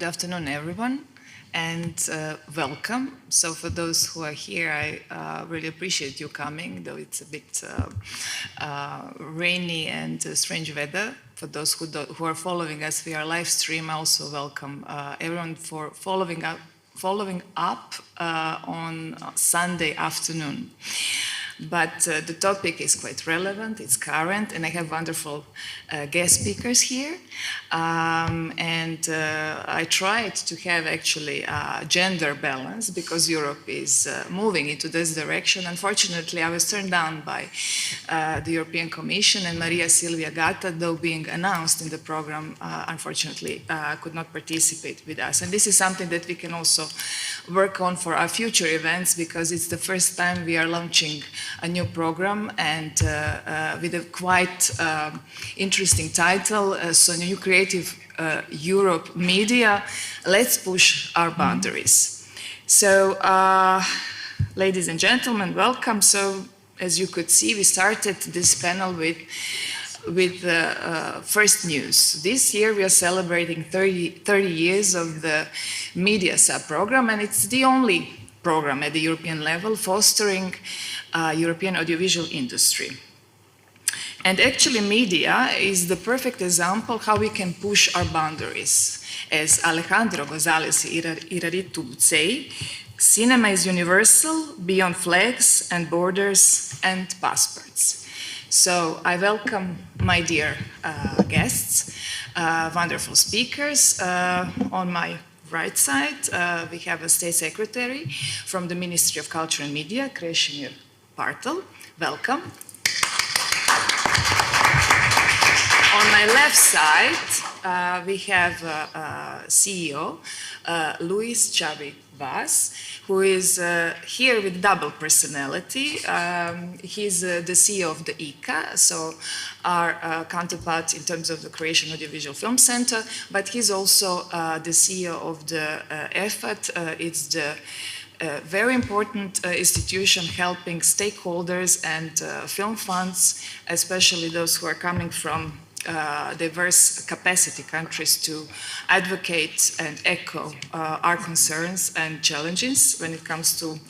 Good afternoon, everyone, and welcome. So for those who are here, I really appreciate you coming, though it's a bit rainy and strange weather. For those who are following us via live stream, I also welcome everyone for following up on Sunday afternoon. But the topic is quite relevant, it's current, and I have wonderful guest speakers here. I tried to have actually a gender balance because Europe is moving into this direction. Unfortunately, I was turned down by the European Commission, and Maria Silvia Gatta, though being announced in the program, unfortunately could not participate with us. And this is something that we can also work on for our future events, because it's the first time we are launching a new program, and with a quite interesting title, so New Creative Europe Media, Let's Push Our Boundaries. So, ladies and gentlemen, welcome. So, as you could see, we started this panel with first news. This year we are celebrating 30 years of the media sub-program, and it's the only program at the European level fostering European audiovisual industry. And actually media is the perfect example how we can push our boundaries. As Alejandro González Iñárritu would say, cinema is universal, beyond flags and borders and passports. So I welcome my dear guests, wonderful speakers. On my right side, we have a State Secretary from the Ministry of Culture and Media, Krešimir Partl. Welcome. On my left side, we have CEO Luis Chaby Vaz, who is here with double personality. He's the CEO of the ICA, so our counterpart in terms of the Croatian Audiovisual Film Center, but he's also the CEO of the EFAT. It's the very important institution helping stakeholders and film funds, especially those who are coming from diverse capacity countries, to advocate and echo our concerns and challenges when it comes to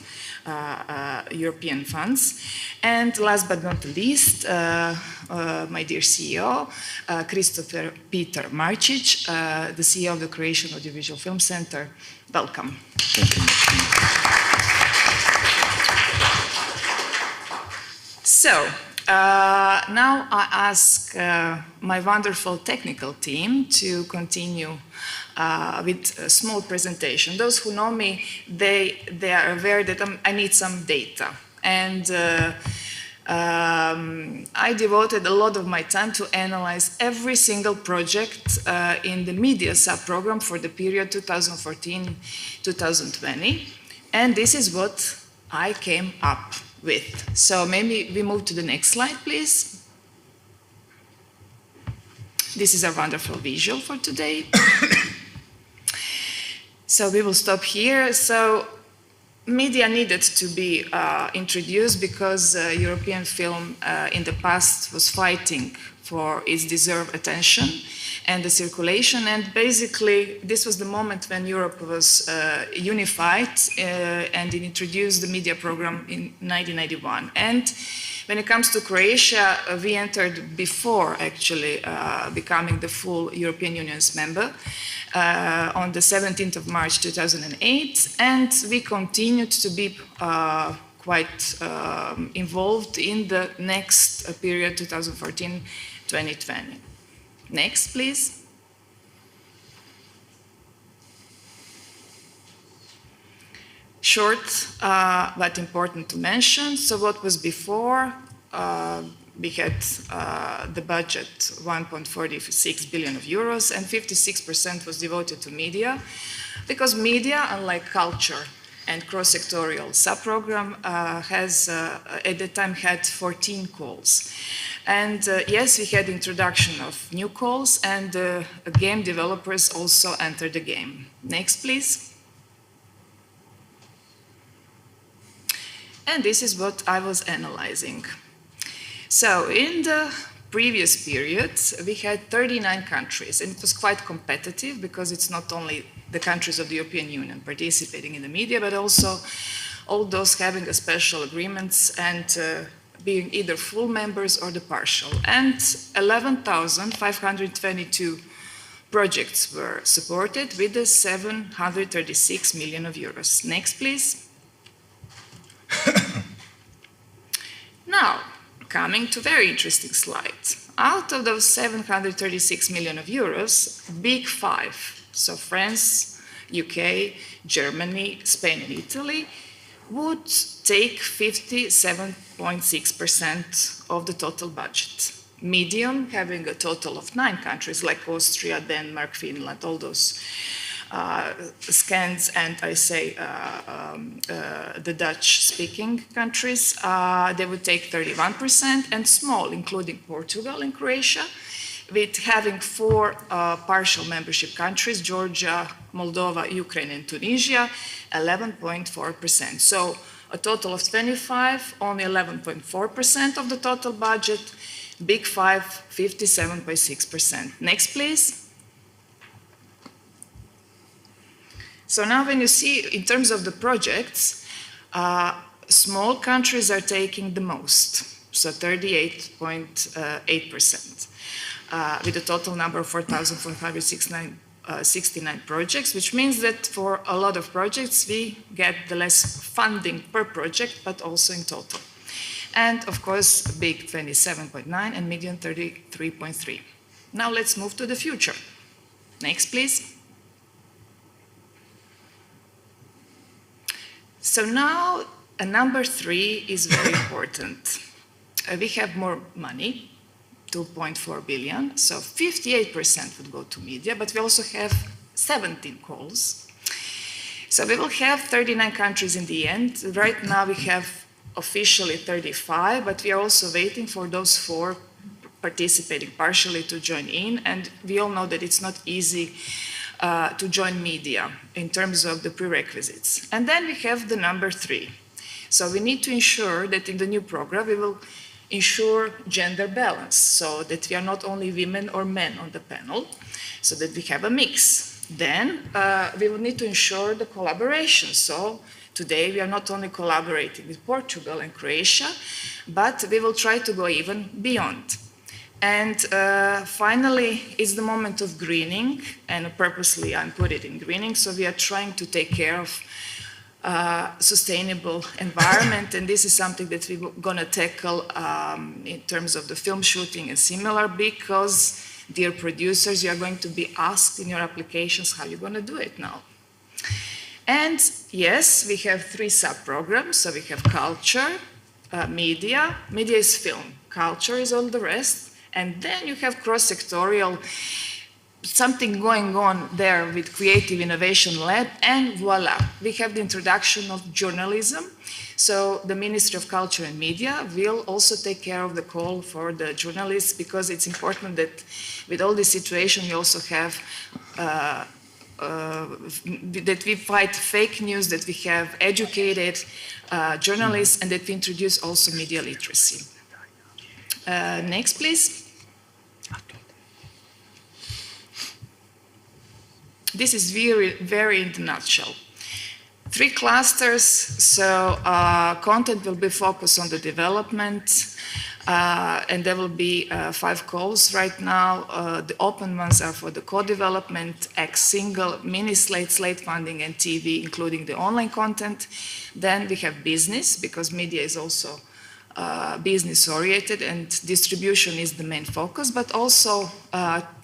European funds. And last but not least, my dear CEO, Christopher Peter Marcich, the CEO of the Croatian Audiovisual Film Center. Welcome. Thank you. So, now I ask my wonderful technical team to continue with a small presentation. Those who know me, they are aware that I need some data. And I devoted a lot of my time to analyze every single project in the media sub-program for the period 2014-2020. And this is what I came up with. So maybe we move to the next slide, please. This is a wonderful visual for today. So we will stop here. So media needed to be introduced because European film in the past was fighting for its deserved attention and the circulation, and basically this was the moment when Europe was unified and it introduced the media program in 1991. And when it comes to Croatia, we entered before actually becoming the full European Union's member on the 17th of March 2008, and we continued to be quite involved in the next period, 2014-2020. Next, please. Short, but important to mention. So what was before? We had the budget 1.46 billion of euros, and 56% was devoted to media, because media, unlike culture and cross-sectorial sub-program, has at the time had 14 calls. And yes, we had introduction of new calls, and game developers also entered the game. Next, please. And this is what I was analyzing. So in the previous period, we had 39 countries, and it was quite competitive because it's not only the countries of the European Union participating in the media, but also all those having a special agreements and being either full members or the partial. And 11,522 projects were supported with the 736 million of euros. Next, please. Now, coming to very interesting slide. Out of those 736 million of euros, big five, so France, UK, Germany, Spain and Italy, would take 57.6% of the total budget. Medium, having a total of 9 countries like Austria, Denmark, Finland, all those Scans and I say the Dutch-speaking countries, they would take 31%, and small, including Portugal and Croatia, with having 4 partial membership countries, Georgia, Moldova, Ukraine and Tunisia, 11.4%. So a total of 25, only 11.4% of the total budget, Big Five, 57.6%. Next, please. So now when you see, in terms of the projects, small countries are taking the most, so 38.8%, with a total number of 4,469 projects, which means that for a lot of projects, we get the less funding per project, but also in total. And of course, big 27.9 and medium 33.3. Now let's move to the future. Next, please. So now, number 3 is very important. We have more money, 2.4 billion, so 58% would go to media, but we also have 17 calls. So we will have 39 countries in the end. Right now we have officially 35, but we are also waiting for those 4 participating partially to join in, and we all know that it's not easy to join media in terms of the prerequisites. And then we have the number 3. So we need to ensure that in the new program we will ensure gender balance, so that we are not only women or men on the panel, so that we have a mix. Then we will need to ensure the collaboration. So today we are not only collaborating with Portugal and Croatia, but we will try to go even beyond. And finally, it's the moment of greening, and purposely I'm put it in greening, so we are trying to take care of sustainable environment, and this is something that we're going to tackle in terms of the film shooting and similar, because, dear producers, you are going to be asked in your applications how you're going to do it now. And yes, we have 3 sub-programs, so we have culture, media is film, culture is all the rest, and then you have cross-sectorial, something going on there with Creative Innovation Lab, and voila, we have the introduction of journalism. So the Ministry of Culture and Media will also take care of the call for the journalists, because it's important that with all this situation we also have that we fight fake news, that we have educated journalists, and that we introduce also media literacy. Next, please. This is very in the nutshell. 3 clusters, so content will be focused on the development, and there will be 5 calls right now. The open ones are for the co-development, single, mini slate funding, and TV, including the online content. Then we have business, because media is also business-oriented, and distribution is the main focus, but also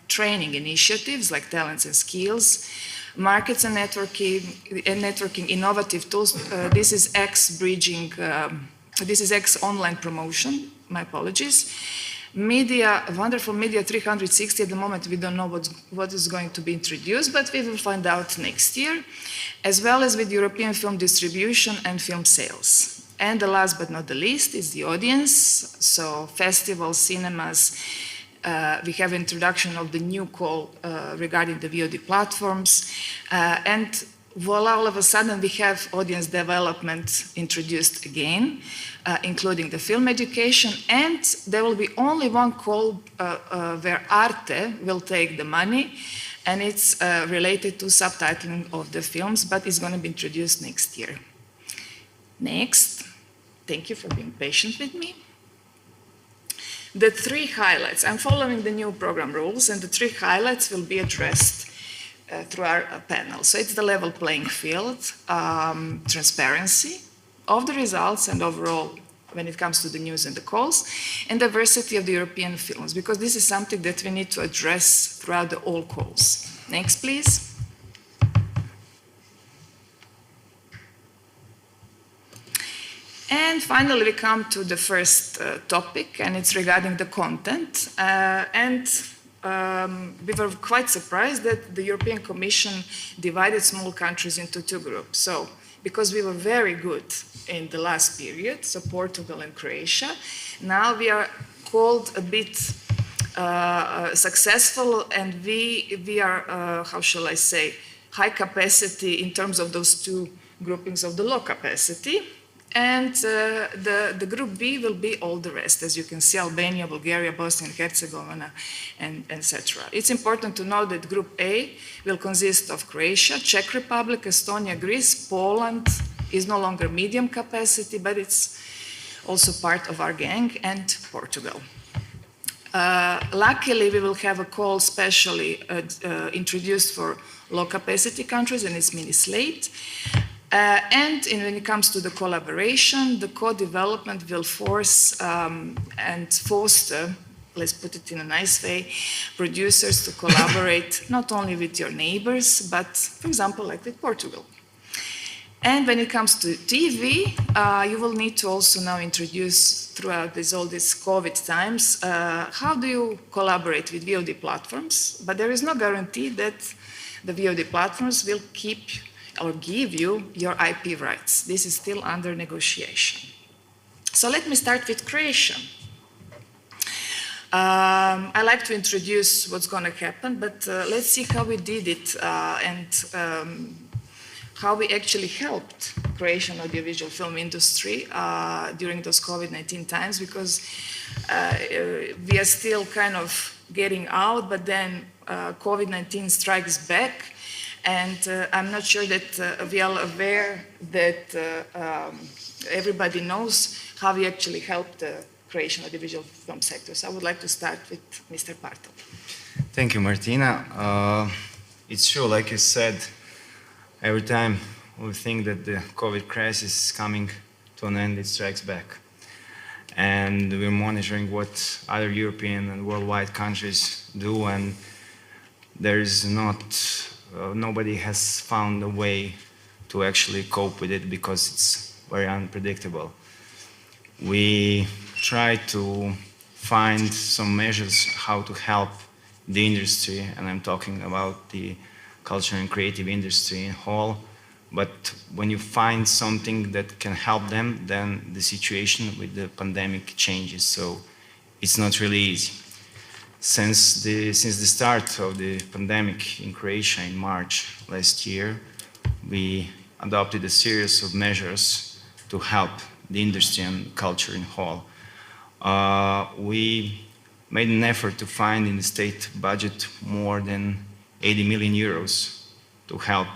training initiatives like talents and skills, markets and networking, innovative tools. This is bridging, this is online promotion, my apologies. Media, wonderful media 360, at the moment we don't know what is going to be introduced, but we will find out next year, as well as with European film distribution and film sales. And the last but not the least is the audience, so festivals, cinemas. We have introduction of the new call regarding the VOD platforms, and voila, all of a sudden we have audience development introduced again, including the film education, and there will be only one call where Arte will take the money, and it's related to subtitling of the films, but it's going to be introduced next year. Next, thank you for being patient with me. The 3 highlights, I'm following the new program rules, and the 3 highlights will be addressed through our panel. So it's the level playing field, transparency of the results and overall when it comes to the news and the calls, and diversity of the European films, because this is something that we need to address throughout all calls. Next, please. And finally, we come to the first topic, and it's regarding the content. We were quite surprised that the European Commission divided small countries into 2 groups. So, because we were very good in the last period, so Portugal and Croatia, now we are called a bit successful, and we are, how shall I say, high capacity in terms of those 2 groupings of the low capacity. And the group B will be all the rest, as you can see, Albania, Bulgaria, Bosnia and Herzegovina, and etc. It's important to know that group A will consist of Croatia, Czech Republic, Estonia, Greece, Poland is no longer medium capacity, but it's also part of our gang, and Portugal. Luckily, we will have a call specially introduced for low capacity countries, and it's mini slate. And when it comes to the collaboration, the co-development will force and foster, let's put it in a nice way, producers to collaborate not only with your neighbors, but, for example, like with Portugal. And when it comes to TV, you will need to also now introduce throughout all these COVID times, how do you collaborate with VOD platforms? But there is no guarantee that the VOD platforms will keep or give you your IP rights. This is still under negotiation. So let me start with Croatia. I like to introduce what's going to happen, but let's see how we did it and how we actually helped Croatian audiovisual film industry during those COVID-19 times, because we are still kind of getting out, but then COVID-19 strikes back. And I'm not sure that we are aware that everybody knows how we actually helped the Croatian audiovisual film sector. So I would like to start with Mr. Partl. Thank you, Martina. It's true, like you said, every time we think that the COVID crisis is coming to an end, it strikes back. And we're monitoring what other European and worldwide countries do, and there is nobody has found a way to actually cope with it because it's very unpredictable. We try to find some measures how to help the industry, and I'm talking about the culture and creative industry in whole. But when you find something that can help them, then the situation with the pandemic changes. So it's not really easy. Since the start of the pandemic in Croatia in March last year, we adopted a series of measures to help the industry and culture in whole. We made an effort to find in the state budget more than 80 million euros to help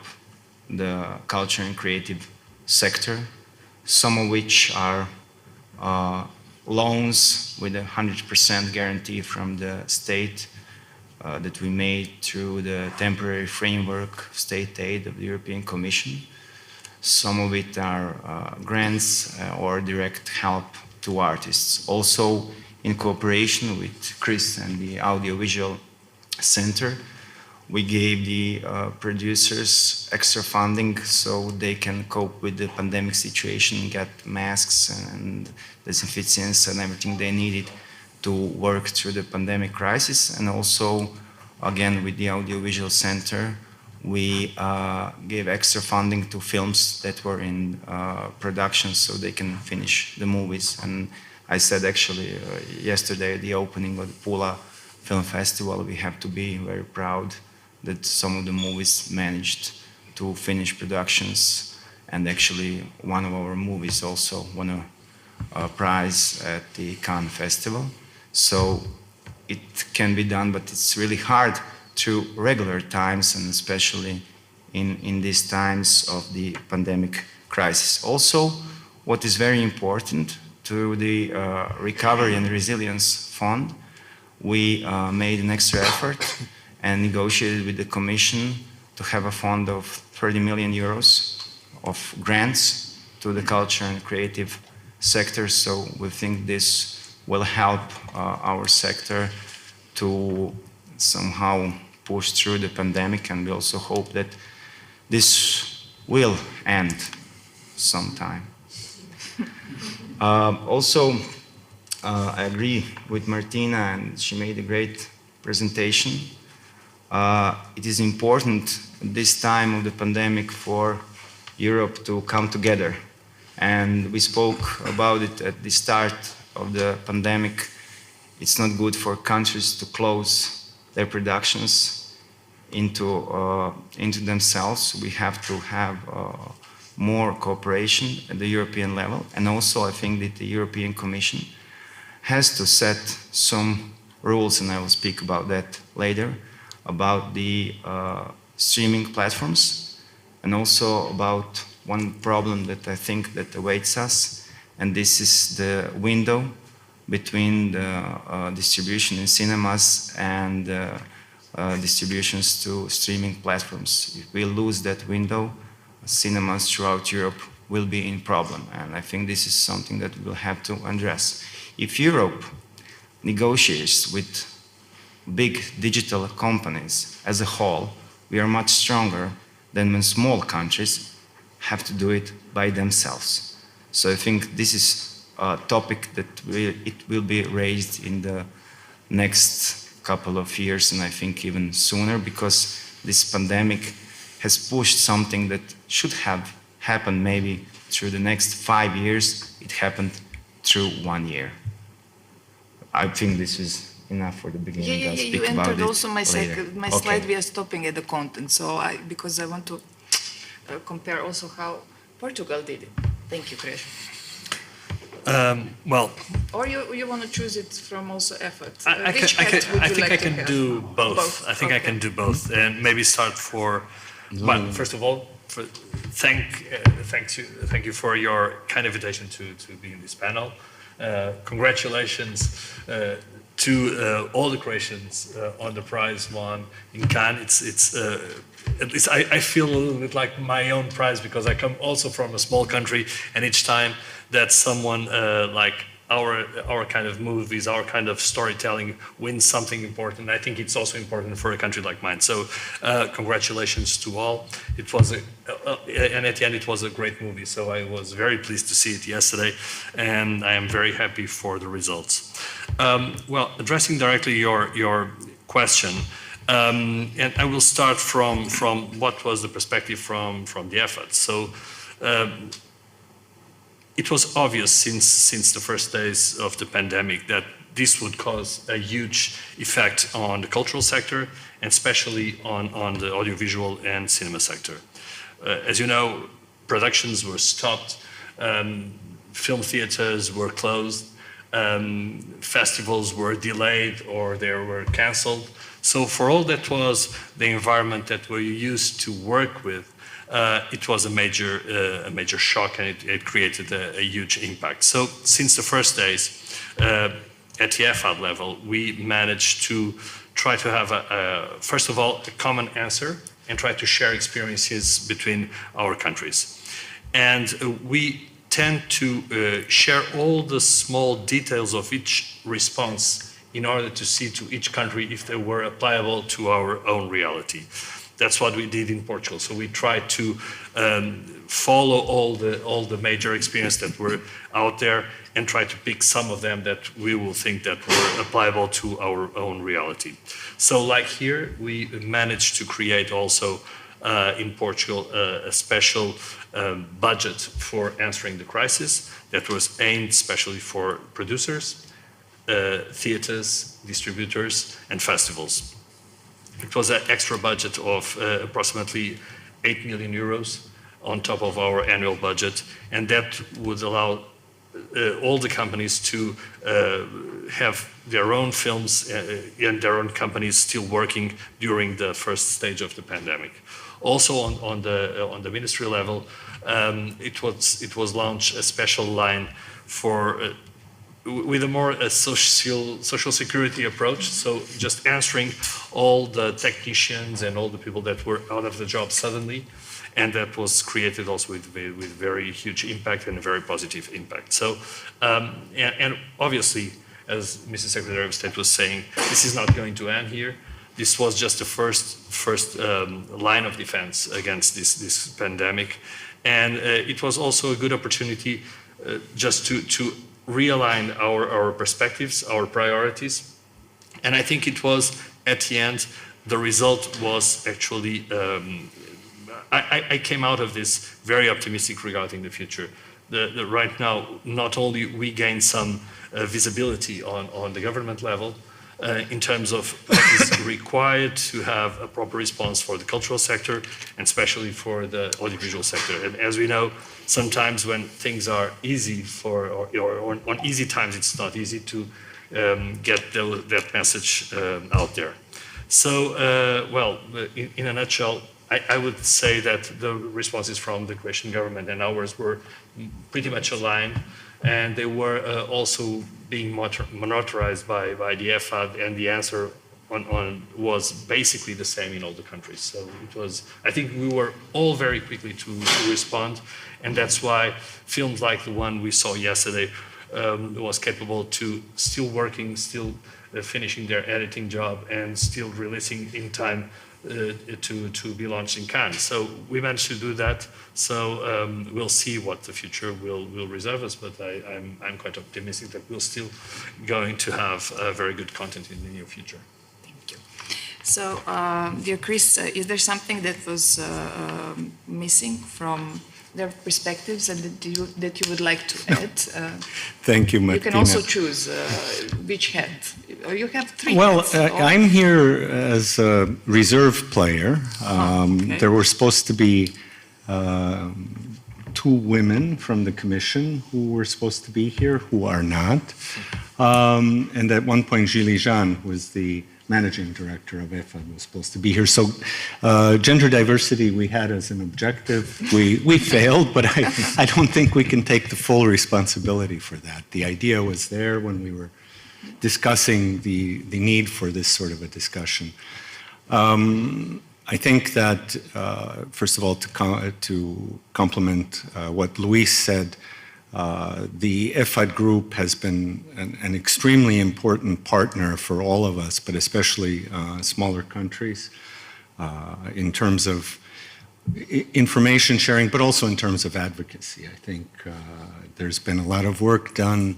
the culture and creative sector, some of which are loans with 100% guarantee from the state that we made through the temporary framework state aid of the European Commission. Some of it are grants or direct help to artists. Also, in cooperation with Chris and the Audiovisual Center, we gave the producers extra funding so they can cope with the pandemic situation, get masks and disinfectants and everything they needed to work through the pandemic crisis. And also, again, with the Audiovisual Center, we gave extra funding to films that were in production so they can finish the movies. And I said actually yesterday at the opening of the Pula Film Festival, we have to be very proud that some of the movies managed to finish productions, and actually one of our movies also won a prize at the Cannes Festival. So it can be done, but it's really hard through regular times, and especially in these times of the pandemic crisis. Also, what is very important, through the Recovery and Resilience Fund, we made an extra effort and negotiated with the Commission to have a fund of 30 million euros of grants to the culture and creative sector. So we think this will help our sector to somehow push through the pandemic, and we also hope that this will end sometime. Also, I agree with Martina, and she made a great presentation. It is important at this time of the pandemic for Europe to come together. And we spoke about it at the start of the pandemic. It's not good for countries to close their productions into themselves. We have to have more cooperation at the European level. And also I think that the European Commission has to set some rules, and I will speak about that later, about the streaming platforms, and also about one problem that I think that awaits us, and this is the window between the distribution in cinemas and distributions to streaming platforms. If we lose that window, cinemas throughout Europe will be in problem, and I think this is something that we will have to address. If Europe negotiates with big digital companies as a whole, we are much stronger than when small countries have to do it by themselves. So I think this is a topic that it will be raised in the next couple of years, and I think even sooner, because this pandemic has pushed something that should have happened maybe through the next 5 years. It happened through 1 year. I think this is enough for the beginning. Yeah, I'll speak you about entered it also my later. my Okay. slide. We are stopping at the content, so because I want to compare also how Portugal did it. Thank you, Krešimir. Well, Or you want to choose it from also effort? I think I can do both. I think I Okay. can do both, and maybe start for. Well, first of all, thank you for your kind invitation to be in this panel. Congratulations to all the Croatians on the prize won in Cannes. It's at least I feel a little bit like my own prize, because I come also from a small country, and each time that someone like our kind of movies, our kind of storytelling wins something important, I think it's also important for a country like mine. So congratulations to all. It was and at the end it was a great movie, so I was very pleased to see it yesterday, and I am very happy for the results. Well, addressing directly your question, and I will start from what was the perspective from the effort. So it was obvious since the first days of the pandemic that this would cause a huge effect on the cultural sector, and especially on the audiovisual and cinema sector. As you know, productions were stopped, film theaters were closed, festivals were delayed or they were cancelled. So for all that was the environment that we used to work with, it was a major shock, and it created a huge impact. So since the first days, at the EFAD level, we managed to try to have, first of all, a common answer, and try to share experiences between our countries. And we tend to share all the small details of each response in order to see to each country if they were applicable to our own reality. That's what we did in Portugal. So we tried to follow all the major experiences that were out there, and try to pick some of them that we will think that were applicable to our own reality. So like here, we managed to create also in Portugal a special budget for answering the crisis that was aimed especially for producers, theaters, distributors, and festivals. It was an extra budget of approximately 8 million euros on top of our annual budget, and that would allow all the companies to have their own films and their own companies still working during the first stage of the pandemic. Also on the ministry level, it was launched a special line for with a more social security approach, so just answering all the technicians and all the people that were out of the job suddenly, and that was created also with very huge impact and a very positive impact. So, and obviously, as Mr. Secretary of State was saying, this is not going to end here. This was just the first line of defense against this pandemic, and it was also a good opportunity just to realign our perspectives, our priorities, and I think it was at the end the result was actually. I came out of this very optimistic regarding the future. Right now, not only we gain some visibility on the government level in terms of what is required to have a proper response for the cultural sector, and especially for the audiovisual sector. And as we know, sometimes when things are easy or on easy times, it's not easy to get that message out there. So, well, in a nutshell, I would say that the responses from the Croatian government and ours were pretty much aligned, and they were also being monitorized by the EFAD, and the answer was basically the same in all the countries. So it was, I think we were all very quickly to respond, and that's why films like the one we saw yesterday was capable to still working, still finishing their editing job, and still releasing in time to be launched in Cannes. So we managed to do that. So we'll see what the future will reserve us, but I'm quite optimistic that we're still going to have very good content in the near future. Thank you. So, dear Chris, is there something that was missing from their perspectives and that you would like to add? Thank you, Martina. You can also choose which head. Or you have three Well, heads. I'm here as a reserve player. Okay. There were supposed to be 2 women from the commission who were supposed to be here, who are not. And at one point, Gilles Jean, who was the managing director of EFAD, was supposed to be here. So gender diversity we had as an objective. We failed, but I don't think we can take the full responsibility for that. The idea was there when we were discussing the need for this sort of a discussion. I think that, first of all, to complement what Luis said, the EFAD group has been an extremely important partner for all of us, but especially smaller countries, in terms of information sharing, but also in terms of advocacy. I think there's been a lot of work done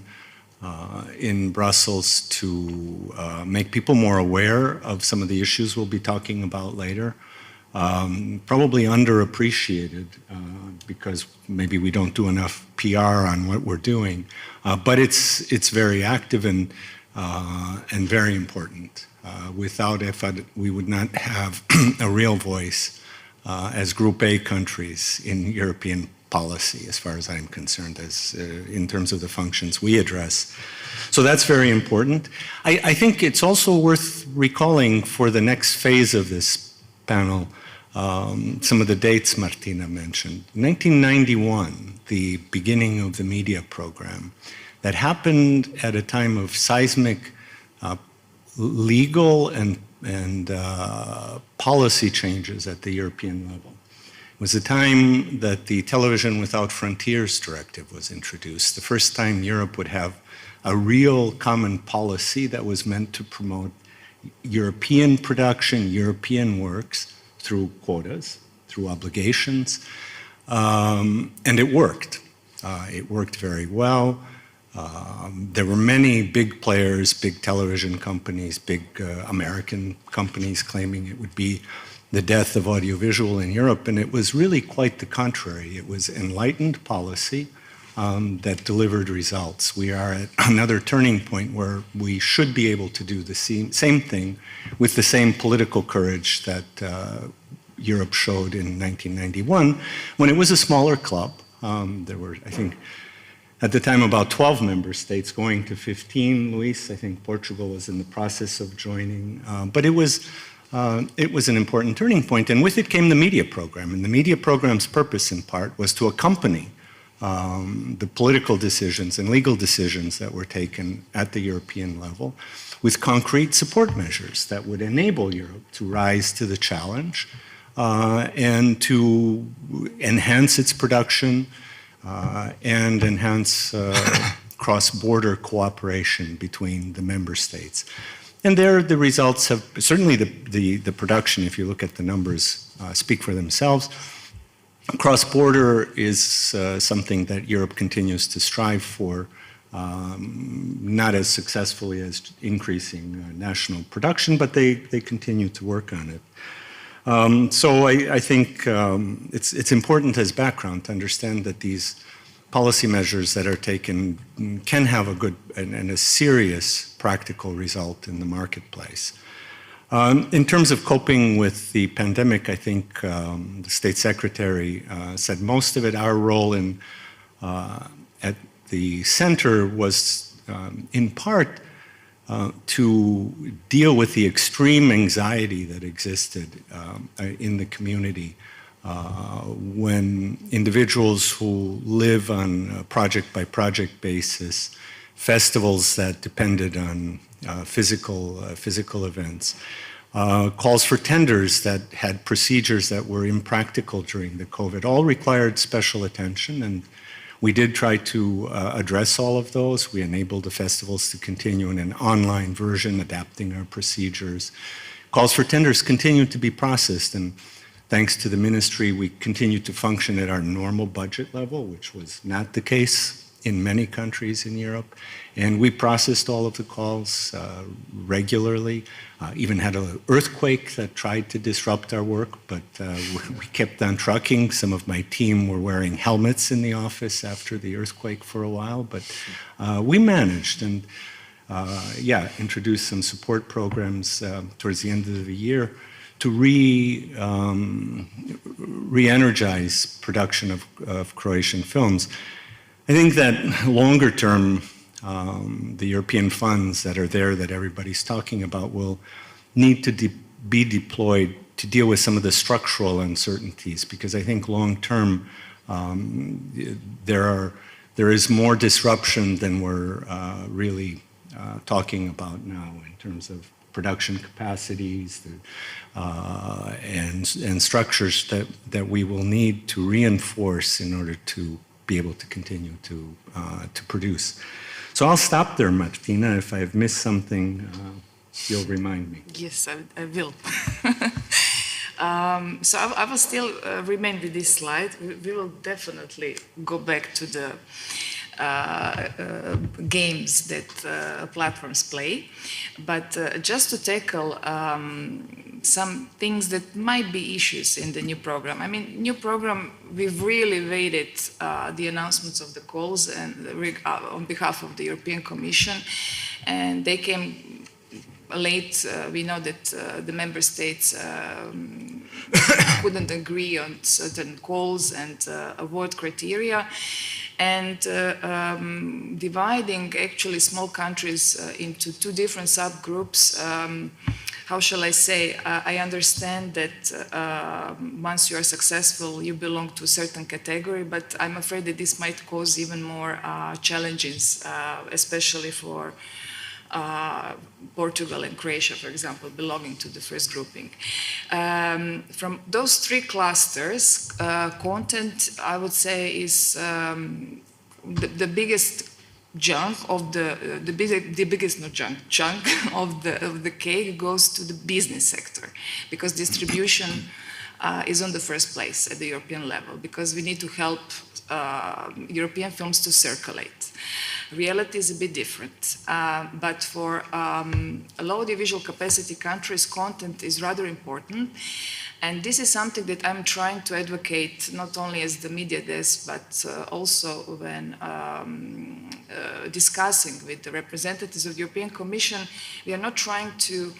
in Brussels to make people more aware of some of the issues we'll be talking about later. Probably underappreciated because maybe we don't do enough PR on what we're doing, but it's very active and very important. Without EFAD, we would not have a real voice as Group A countries in European policy, as far as I'm concerned, as in terms of the functions we address. So that's very important. I think it's also worth recalling for the next phase of this panel some of the dates Martina mentioned. 1991, the beginning of the media program, that happened at a time of seismic legal and policy changes at the European level. It was the time that the Television Without Frontiers directive was introduced, the first time Europe would have a real common policy that was meant to promote European production, European works through quotas, through obligations, and it worked. It worked very well. There were many big players, big television companies, big American companies claiming it would be the death of audiovisual in Europe, and it was really quite the contrary. It was enlightened policy that delivered results. We are at another turning point where we should be able to do the same thing with the same political courage that Europe showed in 1991, when it was a smaller club. There were, I think, at the time about 12 member states going to 15. Luis, I think Portugal was in the process of joining. But it was an important turning point, and with it came the media program. And the media program's purpose, in part, was to accompany the political decisions and legal decisions that were taken at the European level with concrete support measures that would enable Europe to rise to the challenge and to enhance its production and enhance cross-border cooperation between the member states. And there, the results have, certainly the production, if you look at the numbers, speak for themselves. Cross-border is something that Europe continues to strive for, not as successfully as increasing national production, but they continue to work on it. So I think it's important as background to understand that these policy measures that are taken can have a good and a serious practical result in the marketplace. In terms of coping with the pandemic, I think the State Secretary said most of it. Our role at the center was in part to deal with the extreme anxiety that existed in the community when individuals who live on a project-by-project basis, festivals that depended on physical events, calls for tenders that had procedures that were impractical during the COVID, all required special attention, and we did try to address all of those. We enabled the festivals to continue in an online version, adapting our procedures. Calls for tenders continued to be processed, and thanks to the ministry, we continued to function at our normal budget level, which was not the case in many countries in Europe. And we processed all of the calls regularly, even had an earthquake that tried to disrupt our work, but we kept on trucking. Some of my team were wearing helmets in the office after the earthquake for a while, but we managed and introduced some support programs towards the end of the year to re-energize production of Croatian films. I think that longer term, the European funds that are there that everybody's talking about will need to be deployed to deal with some of the structural uncertainties, because I think long term there is more disruption than we're really talking about now in terms of production capacities and structures that we will need to reinforce in order to be able to continue to produce. So I'll stop there, Martina. If I've missed something, you'll remind me. Yes, I will. So I will still remain with this slide. We will definitely go back to the games that platforms play. But just to tackle some things that might be issues in the new program. I mean, new program, we've really waited the announcements of the calls and on behalf of the European Commission, and they came late. We know that the member states couldn't agree on certain calls and award criteria. And dividing actually small countries into two different subgroups, how shall I say, I understand that once you are successful, you belong to a certain category, but I'm afraid that this might cause even more challenges, especially for Portugal and Croatia, for example, belonging to the first grouping. From those three clusters, content, I would say, is the biggest chunk of chunk of the cake goes to the business sector, because distribution is on the first place at the European level, because we need to help European films to circulate. Reality is a bit different, but for low audiovisual capacity countries, content is rather important. And this is something that I'm trying to advocate, not only as the media desk, but also when discussing with the representatives of the European Commission. We are not trying to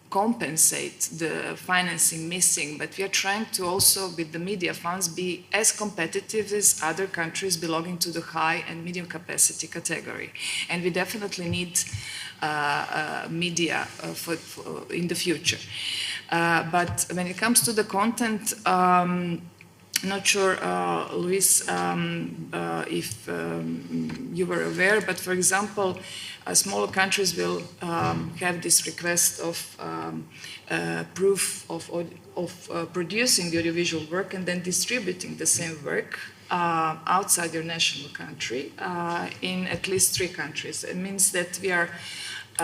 compensate the financing missing, but we are trying to also, with the media funds, be as competitive as other countries belonging to the high and medium capacity category. And we definitely need media in the future. But when it comes to the content, not sure, Luis, if you were aware, but for example, smaller countries will have this request of proof of producing the audiovisual work and then distributing the same work outside your national country in at least 3 countries. It means that we are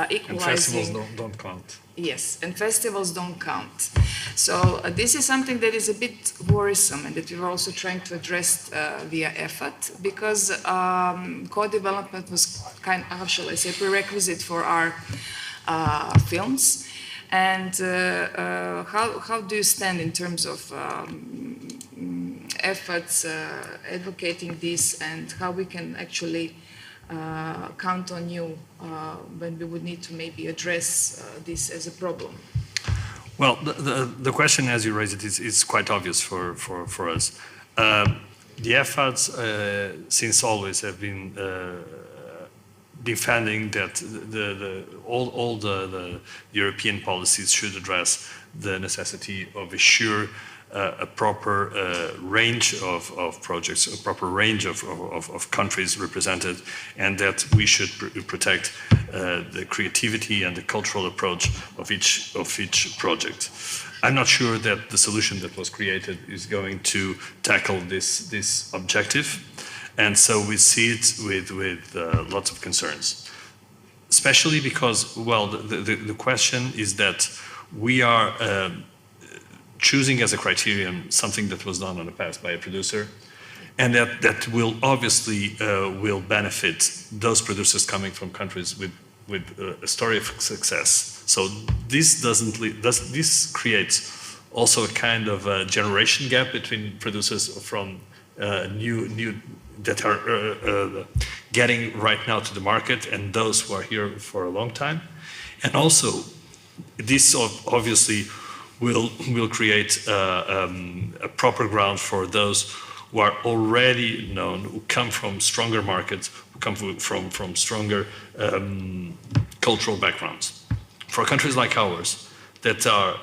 equalizing. And festivals don't count. Yes, and festivals don't count. So this is something that is a bit worrisome and that we were also trying to address via effort, because co-development was how shall I say, prerequisite for our films. And how do you stand in terms of efforts advocating this, and how we can actually count on you when we would need to maybe address this as a problem? Well, the question as you raise it is quite obvious for us. The efforts since always have been defending that all the European policies should address the necessity of assure a proper range of projects, a proper range of countries represented, and that we should protect the creativity and the cultural approach of each project. I'm not sure that the solution that was created is going to tackle this objective, and so we see it with lots of concerns, especially because, well, the question is that we are choosing as a criterion something that was done in the past by a producer, and that will obviously will benefit those producers coming from countries with a story of success. So this creates also a kind of a generation gap between producers from new that are getting right now to the market and those who are here for a long time, and also this obviously will create a proper ground for those who are already known, who come from stronger markets, who come from stronger cultural backgrounds. For countries like ours, that are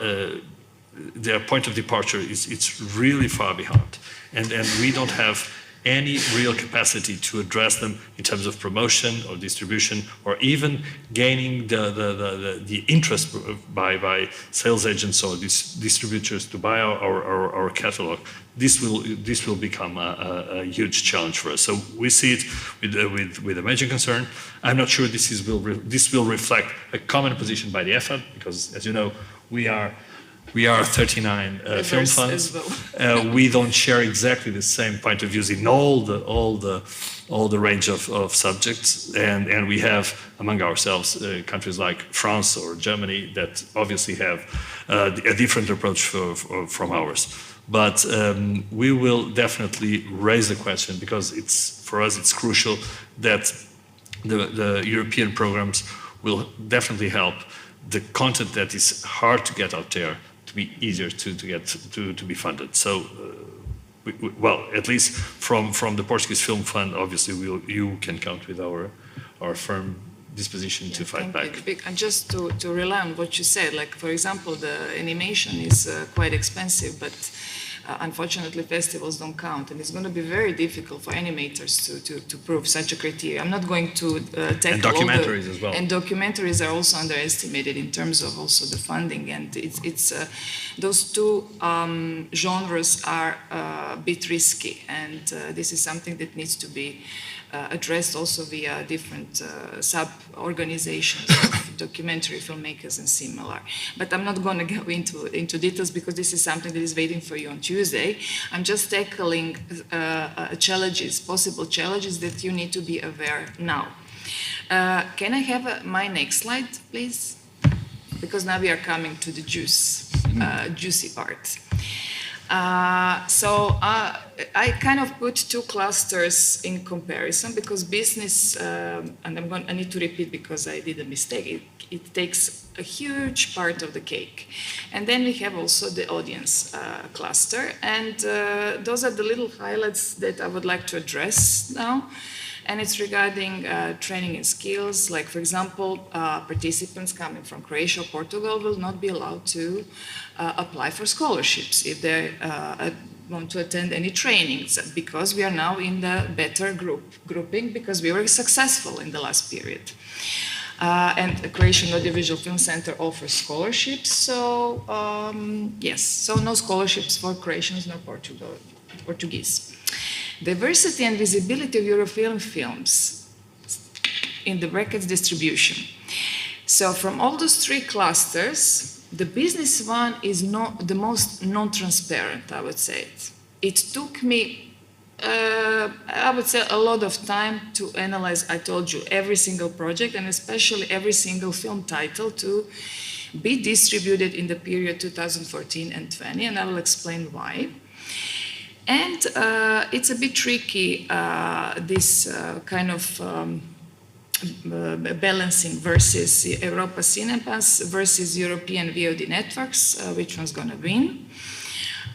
their point of departure it's really far behind, and we don't have any real capacity to address them in terms of promotion or distribution, or even gaining the interest by sales agents or distributors to buy our catalog. This will become a huge challenge for us. So we see it with a major concern. I'm not sure this will reflect a common position by the effort, because, as you know, we are 39 film funds. Well. We don't share exactly the same point of views in all the range of subjects, and we have among ourselves countries like France or Germany that obviously have a different approach from ours. But we will definitely raise the question, because for us it's crucial that the European programs will definitely help the content that is hard to get out there to be easier to be funded. So, well, at least from the Portuguese Film Fund, obviously you can count with our firm disposition to fight back. And just to rely on what you said, like for example, the animation is quite expensive, but unfortunately festivals don't count, and it's going to be very difficult for animators to prove such a criteria. I'm not going to tackle and documentaries as well. And documentaries are also underestimated in terms of also the funding, and it's those two genres are a bit risky, and this is something that needs to be addressed also via different sub-organizations of documentary filmmakers and similar. But I'm not going to go into details, because this is something that is waiting for you on Tuesday. I'm just tackling challenges, possible challenges that you need to be aware now. Can I have my next slide, please? Because now we are coming to the juicy part. I kind of put two clusters in comparison because business, and I need to repeat because I did a mistake, it takes a huge part of the cake. And then we have also the audience cluster, and those are the little highlights that I would like to address now. And it's regarding training and skills, like for example, participants coming from Croatia or Portugal will not be allowed to apply for scholarships if they want to attend any trainings, because we are now in the better grouping because we were successful in the last period. And the Croatian Audiovisual Film Center offers scholarships, so yes, so no scholarships for Croatians nor Portuguese. Diversity and visibility of European films in the brackets distribution. So from all those three clusters, the business one is not the most non-transparent, I would say. It took me, I would say, a lot of time to analyze, I told you, every single project and especially every single film title to be distributed in the period 2014 and 20, and I will explain why. And it's a bit tricky, this kind of balancing versus Europa Cinemas versus European VOD networks, which one's going to win.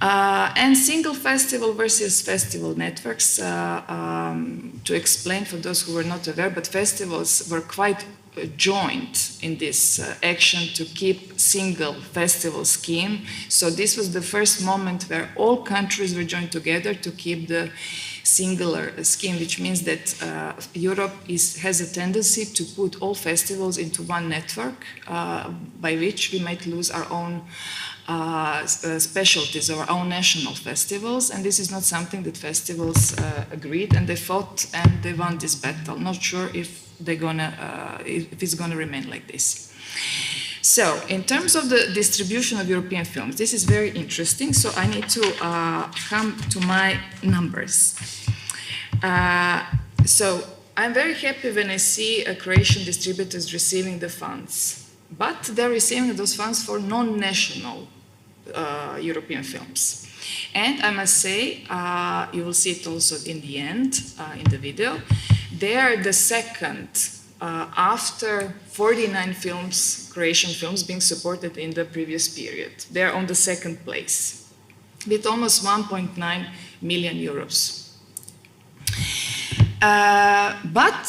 And single festival versus festival networks, to explain for those who were not aware, but festivals were quite joined in this action to keep single festival scheme. So this was the first moment where all countries were joined together to keep the singular scheme, which means that Europe has a tendency to put all festivals into one network, by which we might lose our own specialties, our own national festivals, and this is not something that festivals agreed, and they fought and they won this battle. Not sure if if it's gonna remain like this. So, in terms of the distribution of European films, this is very interesting. So I need to come to my numbers. So I'm very happy when I see Croatian distributors receiving the funds, but they're receiving those funds for non-national European films. And I must say, you will see it also in the end, in the video, they are the second after 49 films, Croatian films, being supported in the previous period. They are on the second place with almost 1.9 million euros. But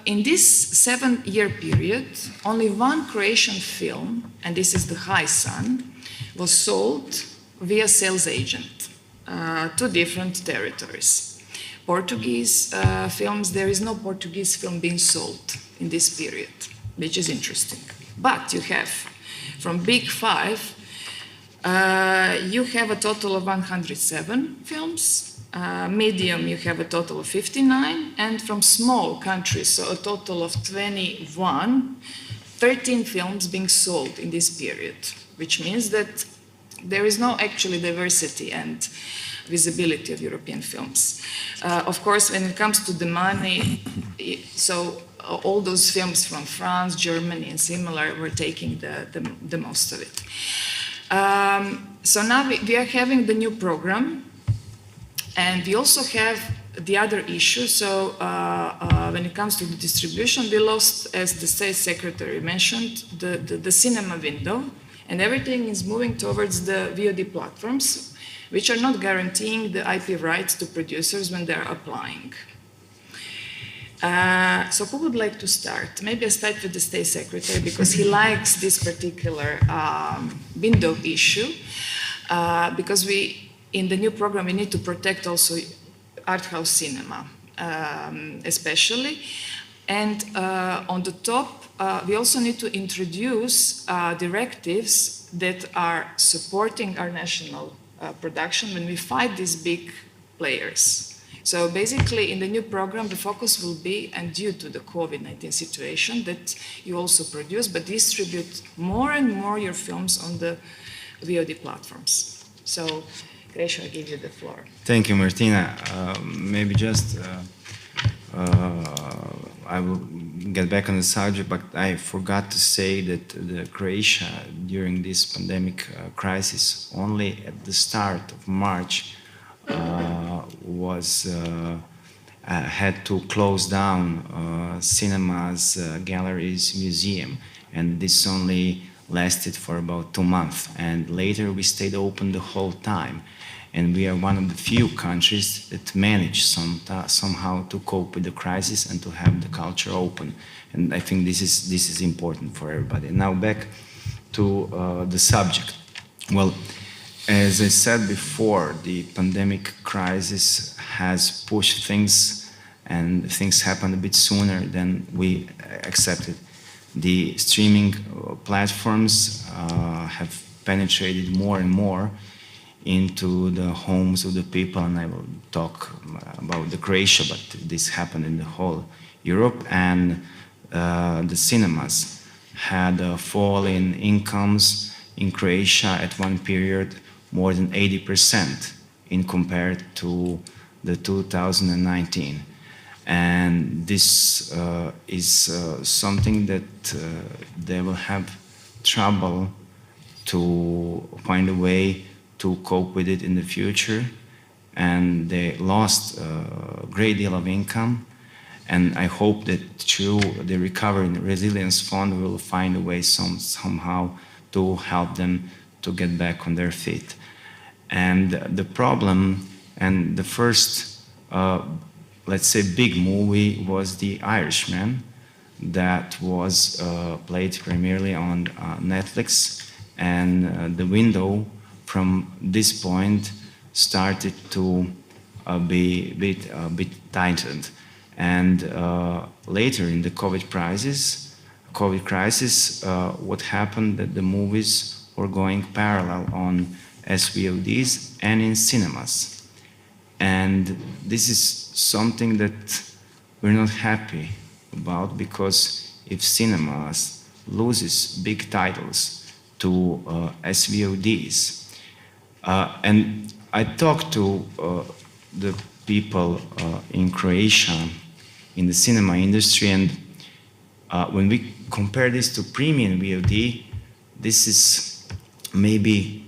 in this 7-year period, only one Croatian film, and this is The High Sun, was sold via sales agent to different territories. Portuguese films, there is no Portuguese film being sold in this period, which is interesting. But you have, from Big Five, you have a total of 107 films. Medium, you have a total of 59, and from small countries, so a total of 21, 13 films being sold in this period, which means that there is no actually diversity and visibility of European films. Of course, when it comes to the money, so all those films from France, Germany, and similar were taking the most of it. So now we are having the new program, and we also have the other issue. So when it comes to the distribution, we lost, as the State Secretary mentioned, the cinema window, and everything is moving towards the VOD platforms, which are not guaranteeing the IP rights to producers when they're applying. So who would like to start? Maybe I start with the State Secretary because he likes this particular window issue, because in the new program we need to protect also art house cinema, especially. And on the top, we also need to introduce directives that are supporting our national production when we fight these big players. So basically in the new program the focus will be, and due to the COVID-19 situation, that you also produce but distribute more and more your films on the VOD platforms. So Krešo, I give you the floor. Thank you, Martina. Maybe just I will get back on the subject, but I forgot to say that the Croatia during this pandemic crisis, only at the start of March, had to close down cinemas, galleries, museum, and this only lasted for about 2 months. And later we stayed open the whole time. And we are one of the few countries that managed somehow to cope with the crisis and to have the culture open. And I think this is important for everybody. Now back to the subject. Well, as I said before, the pandemic crisis has pushed things, and things happened a bit sooner than we accepted. The streaming platforms have penetrated more and more into the homes of the people, and I will talk about the Croatia, but this happened in the whole Europe, and the cinemas had a fall in incomes in Croatia at one period more than 80% in compared to the 2019. And this is something that they will have trouble to find a way to cope with it in the future, and they lost a great deal of income, and I hope that through the Recovery and Resilience Fund we will find a way somehow to help them to get back on their feet. And the problem, and the first let's say big movie was The Irishman, that was played primarily on Netflix, and the window from this point started to be a bit tightened. And later in the COVID crisis, what happened that the movies were going parallel on SVODs and in cinemas. And this is something that we're not happy about, because if cinemas loses big titles to SVODs, and I talked to the people in Croatia in the cinema industry, and when we compare this to premium VOD, this is maybe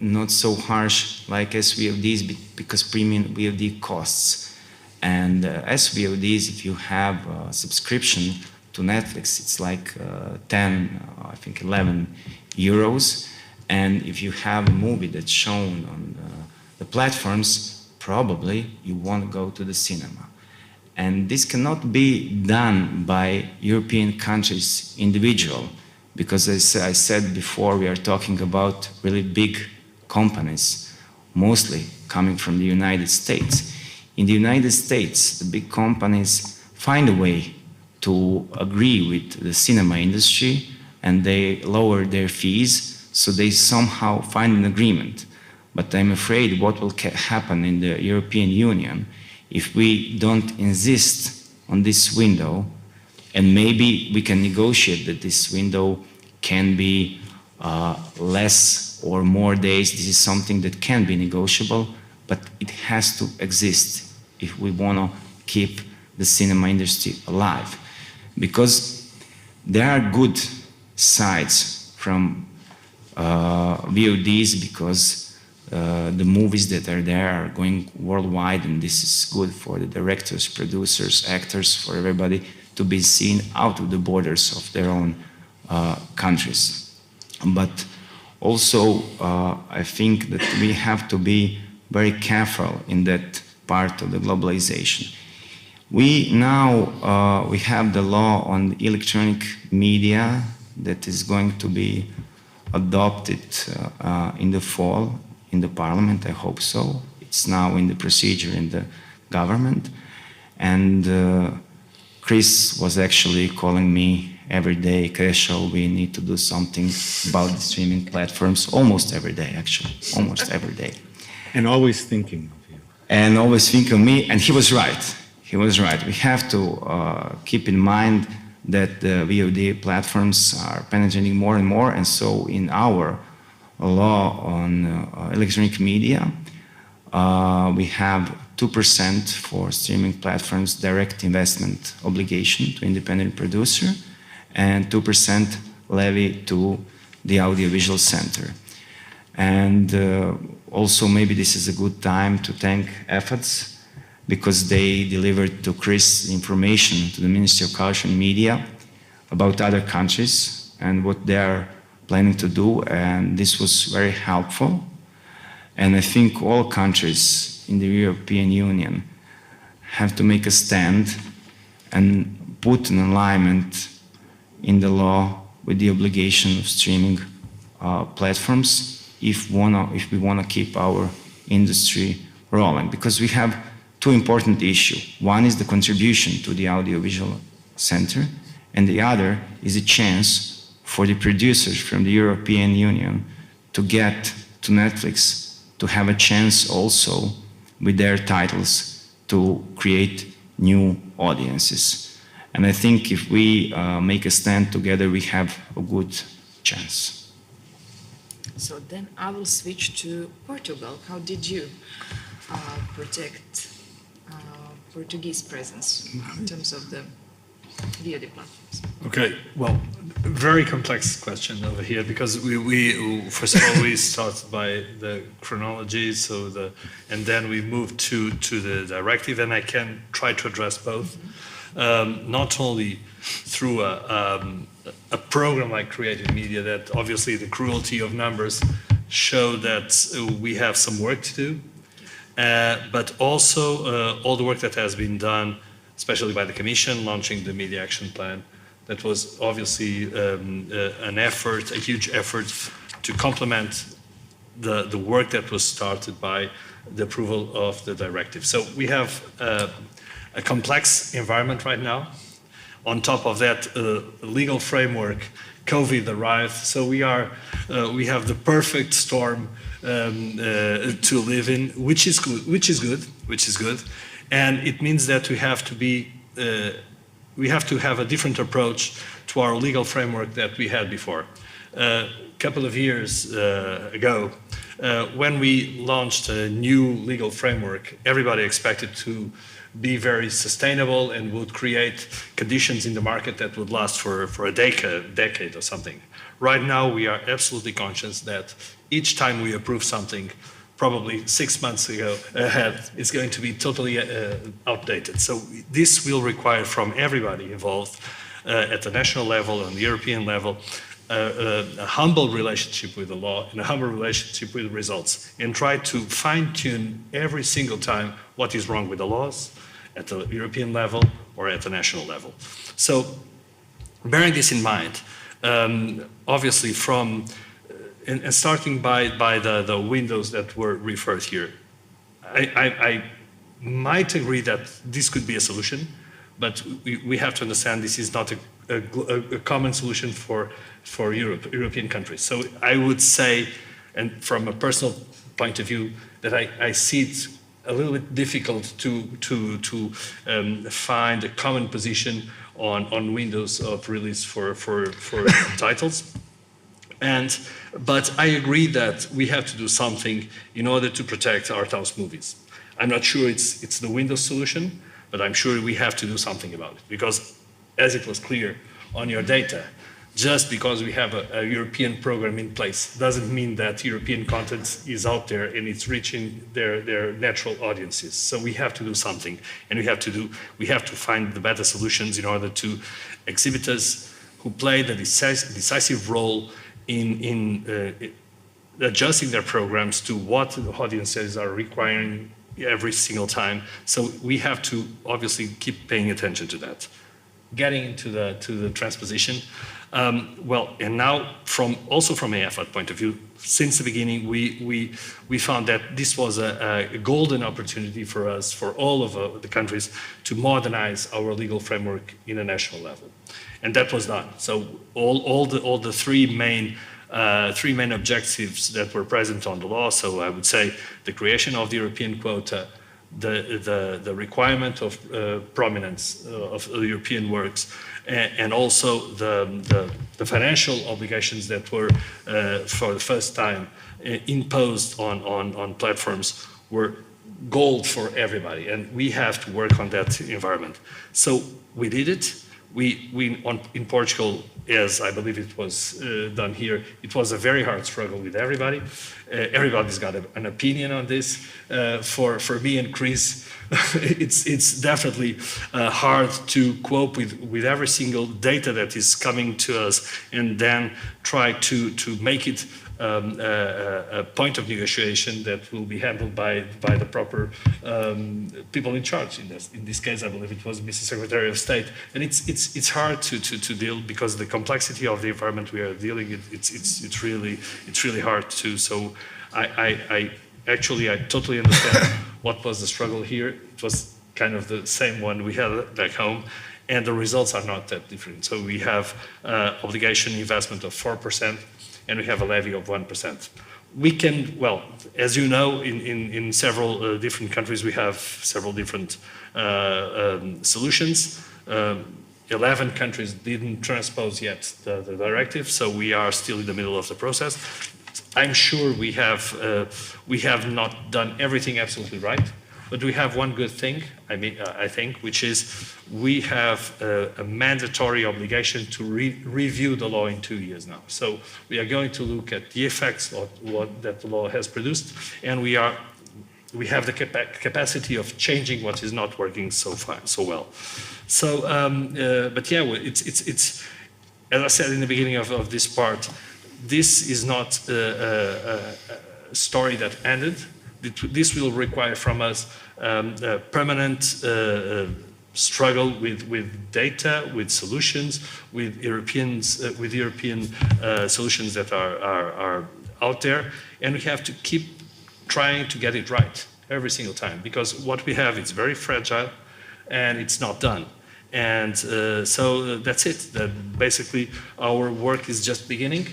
not so harsh like SVODs, because premium VOD costs. And SVODs, if you have a subscription to Netflix, it's like 10, I think 11 euros. And if you have a movie that's shown on the platforms, probably you won't go to the cinema. And this cannot be done by European countries individual, because as I said before, we are talking about really big companies, mostly coming from the United States. In the United States, the big companies find a way to agree with the cinema industry, and they lower their fees, so they somehow find an agreement. But I'm afraid what will happen in the European Union if we don't insist on this window, and maybe we can negotiate that this window can be less or more days. This is something that can be negotiable, but it has to exist if we want to keep the cinema industry alive. Because there are good sides from VODs, because the movies that are there are going worldwide, and this is good for the directors, producers, actors, for everybody to be seen out of the borders of their own countries. But also, I think that we have to be very careful in that part of the globalization. We now we have the law on electronic media that is going to be adopted in the fall in the parliament. I hope so. It's now in the procedure in the government. And Chris was actually calling me every day, Krešo, we need to do something about the streaming platforms, almost every day, actually, almost every day. And always thinking of you. And always thinking of me, and he was right. He was right. We have to keep in mind that the VOD platforms are penetrating more and more, and so in our law on electronic media, We have 2% for streaming platforms direct investment obligation to independent producer and 2% levy to the audiovisual center. And also maybe this is a good time to thank EFADS because they delivered to Chris information to the Ministry of Culture and Media about other countries and what they are planning to do, and this was very helpful. And I think all countries in the European Union have to make a stand and put an alignment in the law with the obligation of streaming platforms if we want to keep our industry rolling. Because we have two important issues. One is the contribution to the audiovisual center, and the other is a chance for the producers from the European Union to get to Netflix to have a chance also with their titles to create new audiences. And I think if we make a stand together, we have a good chance. So then I will switch to Portugal. How did you protect Portuguese presence in terms of the VOD platforms? Okay, well, very complex question over here because we first of all we started by the chronology, and then we moved to the directive, and I can try to address both, not only through a program like Creative Media that obviously the cruelty of numbers show that we have some work to do, but also all the work that has been done, especially by the Commission, launching the Media Action Plan. That was obviously an effort, a huge effort to complement the work that was started by the approval of the directive. So we have a complex environment right now. On top of that, legal framework, COVID arrived, so we have the perfect storm to live in, which is good. And it means that we have to have a different approach to our legal framework that we had before. A couple of years ago, when we launched a new legal framework, everybody expected to be very sustainable and would create conditions in the market that would last for a decade or something. Right now, we are absolutely conscious that each time we approve something, probably 6 months ahead, it's going to be totally outdated. So this will require from everybody involved at the national level and the European level, a humble relationship with the law and a humble relationship with the results, and try to fine-tune every single time what is wrong with the laws at the European level or at the national level. So bearing this in mind, obviously and starting by the windows that were referred here, I might agree that this could be a solution, but we have to understand this is not a common solution for European countries. So I would say, and from a personal point of view, that I see it a little bit difficult to find a common position on windows of release for titles. But I agree that we have to do something in order to protect art house movies. I'm not sure it's the Windows solution, but I'm sure we have to do something about it. Because as it was clear on your data, just because we have a European program in place doesn't mean that European content is out there and it's reaching their natural audiences. So we have to do something, and we have to find the better solutions in order to exhibitors who play the decisive role in adjusting their programs to what the audiences are requiring every single time. So we have to obviously keep paying attention to that. Getting into the transposition, and now also from an EFAD point of view, since the beginning we found that this was a golden opportunity for us, for all of the countries, to modernize our legal framework in a national level, and that was done. So all the three main objectives that were present on the law. So I would say the creation of the European quota, the requirement of prominence of European works, and also the financial obligations that were for the first time imposed on platforms were gold for everybody, and we have to work on that environment. So we did it. In Portugal, as I believe it was done here, it was a very hard struggle with everybody. Everybody's got an opinion on this. For me and Chris, it's definitely hard to cope with every single data that is coming to us, and then try to make it a point of negotiation that will be handled by the proper people in charge. In this case, I believe it was Mr. Secretary of State, and it's hard to deal, because the complexity of the environment we are dealing with, it's really hard to. So I totally understand what was the struggle here. It was kind of the same one we had back home, and the results are not that different. So we have obligation investment of 4%. And we have a levy of 1%. We can, well, as you know, in several different countries, we have several different solutions. 11 countries didn't transpose yet the directive, so we are still in the middle of the process. I'm sure we have not done everything absolutely right, but we have one good thing, I think, which is we have a mandatory obligation to review the law in 2 years now. So we are going to look at the effects of what that the law has produced, and we have the capacity of changing what is not working so well. So, but yeah, it's as I said in the beginning of this part, this is not a story that ended. This will require from us a permanent struggle with data, with solutions, with European solutions that are out there, and we have to keep trying to get it right every single time, because what we have is very fragile and it's not done. And so that's it. That basically our work is just beginning,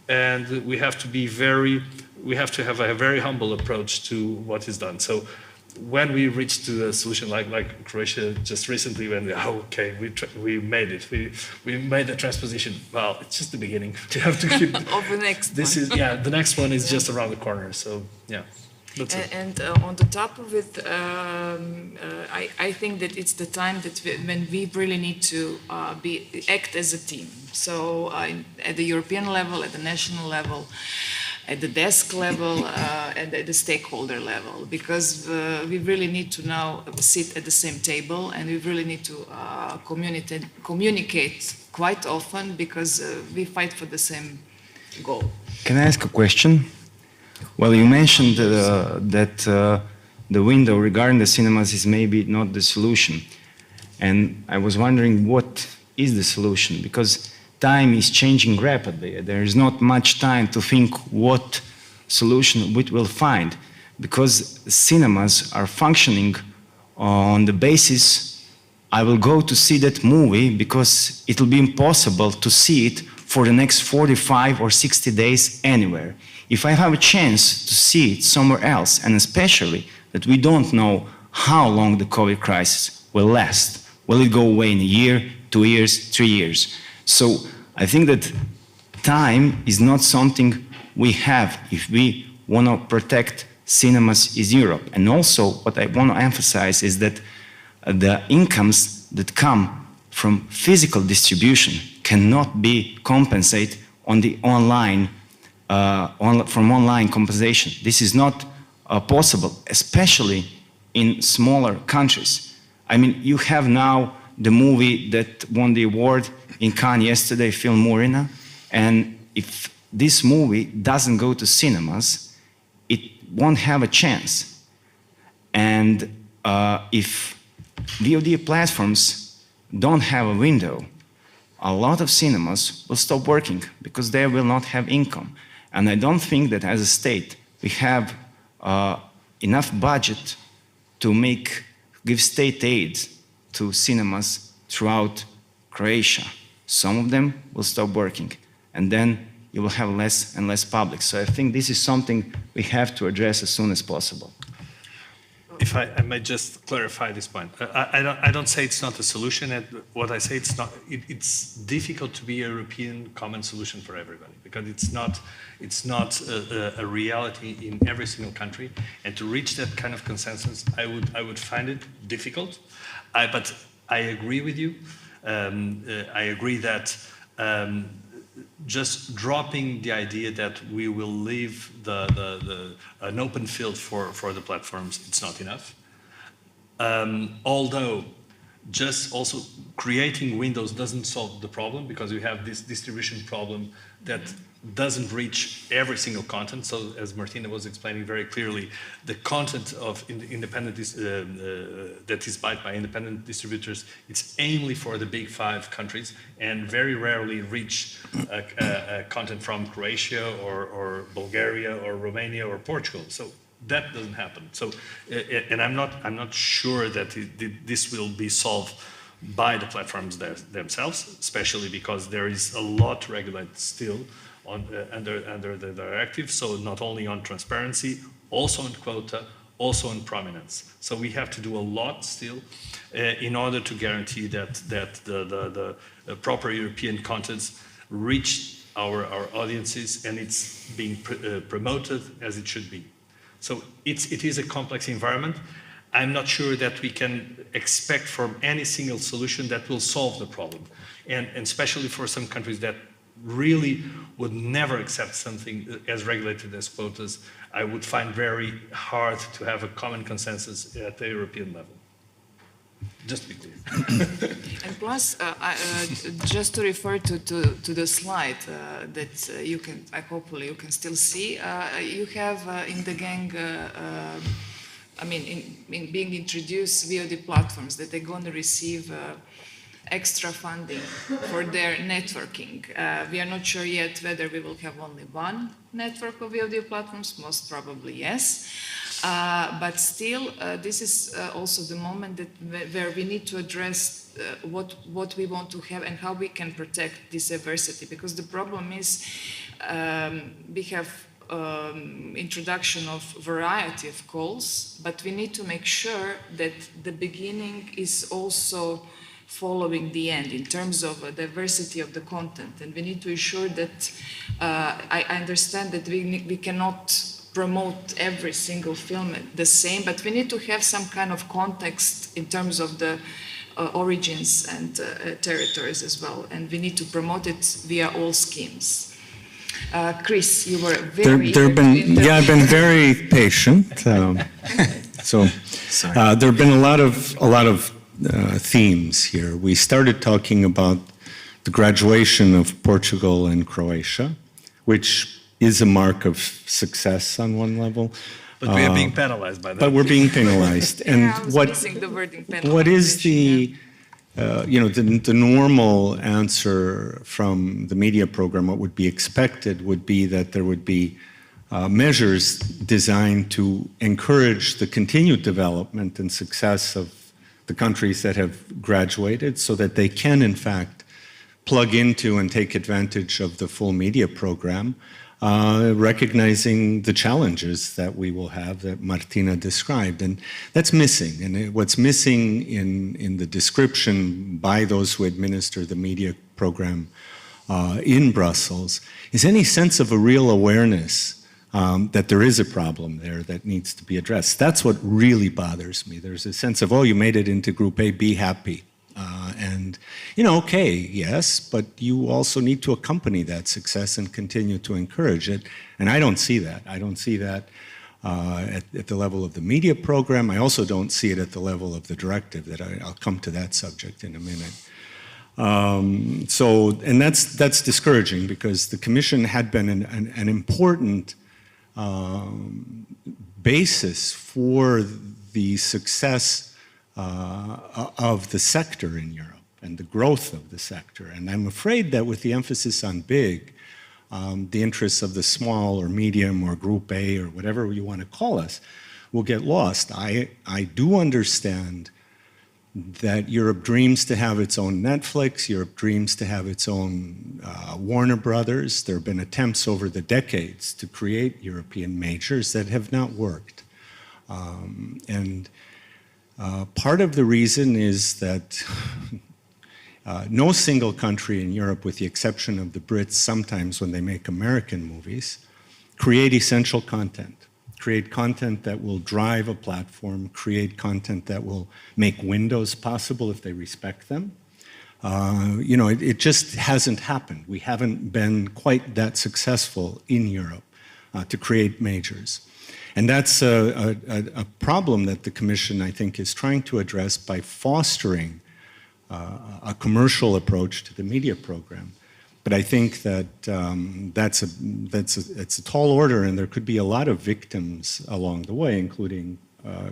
and we have to have a very humble approach to what is done. So when we reach to a solution like Croatia just recently, when we made it, we made the transposition. Well, it's just the beginning. You have to keep. Of the next one. The next one is just around the corner. So yeah. And on the top of it, I think that it's the time that when we really need to act as a team. So at the European level, at the national level, at the desk level, and at the stakeholder level, because we really need to now sit at the same table, and we really need to communicate quite often, because we fight for the same goal. Can I ask a question? Well, you mentioned that the window regarding the cinemas is maybe not the solution. And I was wondering, what is the solution? Because time is changing rapidly. There is not much time to think what solution we will find, because cinemas are functioning on the basis, I will go to see that movie because it will be impossible to see it for the next 45 or 60 days anywhere. If I have a chance to see it somewhere else, and especially that we don't know how long the COVID crisis will last. Will it go away in a year, 2 years, 3 years? So I think that time is not something we have if we want to protect cinemas in Europe. And also what I want to emphasize is that the incomes that come from physical distribution cannot be compensated on the online from online compensation. This is not possible, especially in smaller countries. I mean, you have now the movie that won the award in Cannes yesterday, Film Morina, and if this movie doesn't go to cinemas, it won't have a chance. And if VOD platforms don't have a window, a lot of cinemas will stop working because they will not have income. And I don't think that as a state we have enough budget to give state aid to cinemas throughout Croatia. Some of them will stop working, and then you will have less and less public. So I think this is something we have to address as soon as possible. if I might just clarify this point, I don't say it's not a solution. And what I say, it's difficult to be a European common solution for everybody, because it's not a reality in every single country. And to reach that kind of consensus, I would find it difficult. But I agree with you. I agree that just dropping the idea that we will leave an open field for the platforms, it's not enough. Although just also creating windows doesn't solve the problem, because we have this distribution problem that doesn't reach every single content. So as Martina was explaining very clearly, the content of independent that is bought by independent distributors, it's mainly for the big 5 countries, and very rarely reach content from Croatia or Bulgaria or Romania or Portugal. So that doesn't happen. So, and I'm not sure that this will be solved by the platforms themselves, especially because there is a lot to regulate still under the directive. So not only on transparency, also on quota, also on prominence. So we have to do a lot still in order to guarantee that the proper European contents reach our audiences, and it's being promoted as it should be. So it is a complex environment. I'm not sure that we can expect from any single solution that will solve the problem. And especially for some countries that really would never accept something as regulated as quotas, I would find very hard to have a common consensus at the European level. Just to be clear. And plus, just to refer to the slide that you can, hopefully you can still see, you have in the gang, in being introduced VOD platforms that they're going to receive extra funding for their networking. We are not sure yet whether we will have only one network of VOD platforms, most probably yes. But still, this is also the moment where we need to address what we want to have and how we can protect this diversity. Because the problem is we have introduction of variety of calls, but we need to make sure that the beginning is also following the end in terms of diversity of the content. And we need to ensure that, I understand that we cannot promote every single film the same, but we need to have some kind of context in terms of the origins and territories as well. And we need to promote it via all schemes. Chris, you were very... I've been very patient. So there have been a lot of themes here. We started talking about the graduation of Portugal and Croatia, which is a mark of success on one level. But we are being penalized by that. But we're being penalized. And yeah, I was missing the wording penalization. what is the normal answer from the media program? What would be expected would be that there would be measures designed to encourage the continued development and success of the countries that have graduated, so that they can, in fact, plug into and take advantage of the full media program, recognizing the challenges that we will have that Martina described. And that's missing. And what's missing in the description by those who administer the media program in Brussels is any sense of a real awareness that there is a problem there that needs to be addressed. That's what really bothers me. There's a sense of, oh, you made it into Group A, be happy. And, okay, yes, but you also need to accompany that success and continue to encourage it. And I don't see that. I don't see that at the level of the media program. I also don't see it at the level of the directive. I'll come to that subject in a minute. And that's discouraging, because the Commission had been an important basis for the success of the sector in Europe and the growth of the sector. And I'm afraid that with the emphasis on big, the interests of the small or medium or Group A or whatever you want to call us will get lost. I do understand that Europe dreams to have its own Netflix, Europe dreams to have its own Warner Brothers. There have been attempts over the decades to create European majors that have not worked. Part of the reason is that no single country in Europe, with the exception of the Brits, sometimes when they make American movies, create essential content. Create content that will drive a platform, create content that will make windows possible if they respect them. It just hasn't happened. We haven't been quite that successful in Europe to create majors. And that's a problem that the Commission, I think, is trying to address by fostering a commercial approach to the media program. But I think that it's a tall order, and there could be a lot of victims along the way, including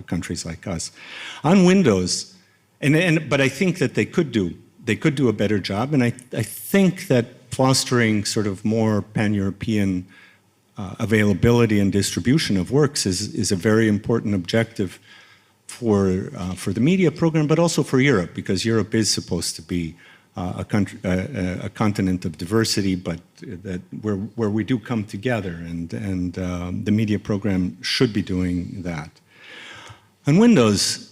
countries like us. On Windows, but I think that they could do a better job, and I think that fostering sort of more pan-European availability and distribution of works is a very important objective for the media program, but also for Europe, because Europe is supposed to be a continent of diversity, but where we do come together, and the media program should be doing that. On Windows,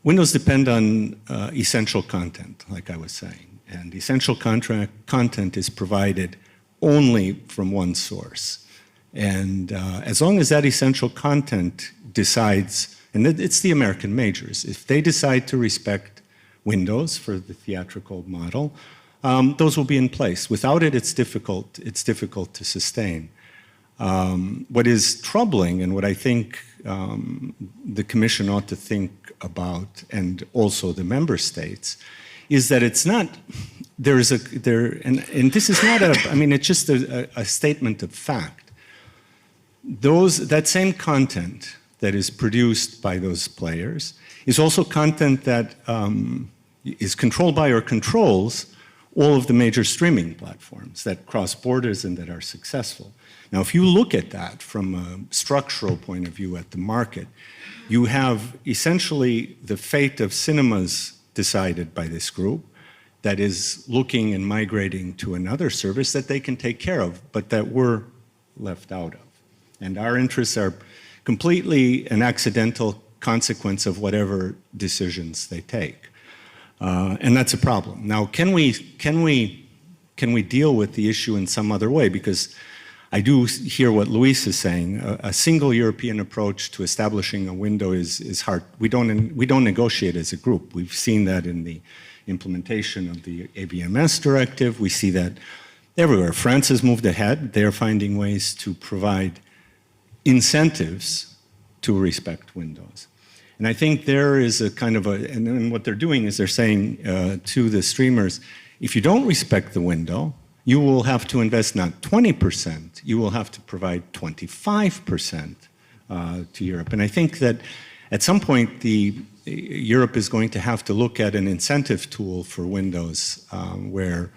Windows depend on essential content, like I was saying, and essential content is provided only from one source. And as long as that essential content decides, and it's the American majors, if they decide to respect Windows for the theatrical model, those will be in place. Without it, it's difficult to sustain. What is troubling, and what I think the Commission ought to think about, and also the member states, is that it's not, and this is not it's just a statement of fact. That same content that is produced by those players is also content that is controlled by or controls all of the major streaming platforms that cross borders and that are successful. Now, if you look at that from a structural point of view at the market, you have essentially the fate of cinemas decided by this group that is looking and migrating to another service that they can take care of, but that we're left out of. And our interests are completely an accidental consequence of whatever decisions they take. And that's a problem. Now, can we deal with the issue in some other way? Because I do hear what Luis is saying. A single European approach to establishing a window is hard. We don't negotiate as a group. We've seen that in the implementation of the AVMS directive. We see that everywhere. France has moved ahead. They're finding ways to provide incentives to respect windows. And I think there is a kind of and what they're doing is they're saying to the streamers, if you don't respect the window, you will have to invest not 20%, you will have to provide 25% to Europe. And I think that at some point, Europe is going to have to look at an incentive tool for windows where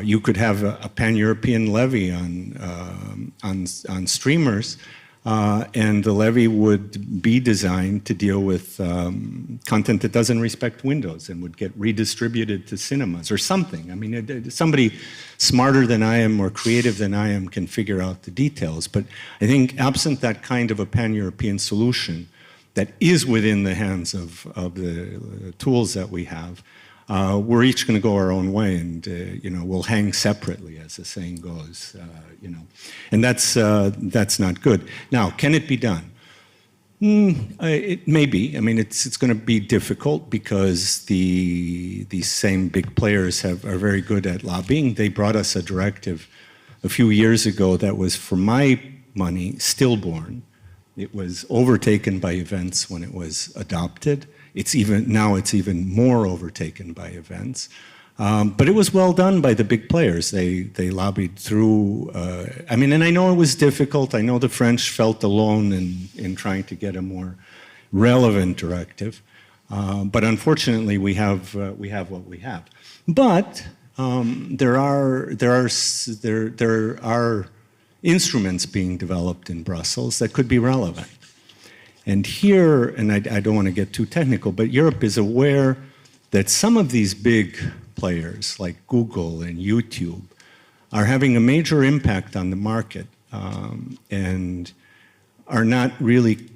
you could have a pan-European levy on streamers, and the levy would be designed to deal with content that doesn't respect windows and would get redistributed to cinemas or something. I mean, somebody smarter than I am or creative than I am can figure out the details. But I think absent that kind of a pan-European solution that is within the hands of the tools that we have, we're each going to go our own way, and we'll hang separately, as the saying goes. And that's not good. Now, can it be done? It may be. I mean, it's going to be difficult because these same big players are very good at lobbying. They brought us a directive a few years ago that was, for my money, stillborn. It was overtaken by events when it was adopted. Now it's even more overtaken by events. But it was well done by the big players. They lobbied through, and I know it was difficult. I know the French felt alone in trying to get a more relevant directive. But unfortunately, we have what we have. But there are instruments being developed in Brussels that could be relevant. And here, and I don't want to get too technical, but Europe is aware that some of these big players like Google and YouTube are having a major impact on the market. And are not really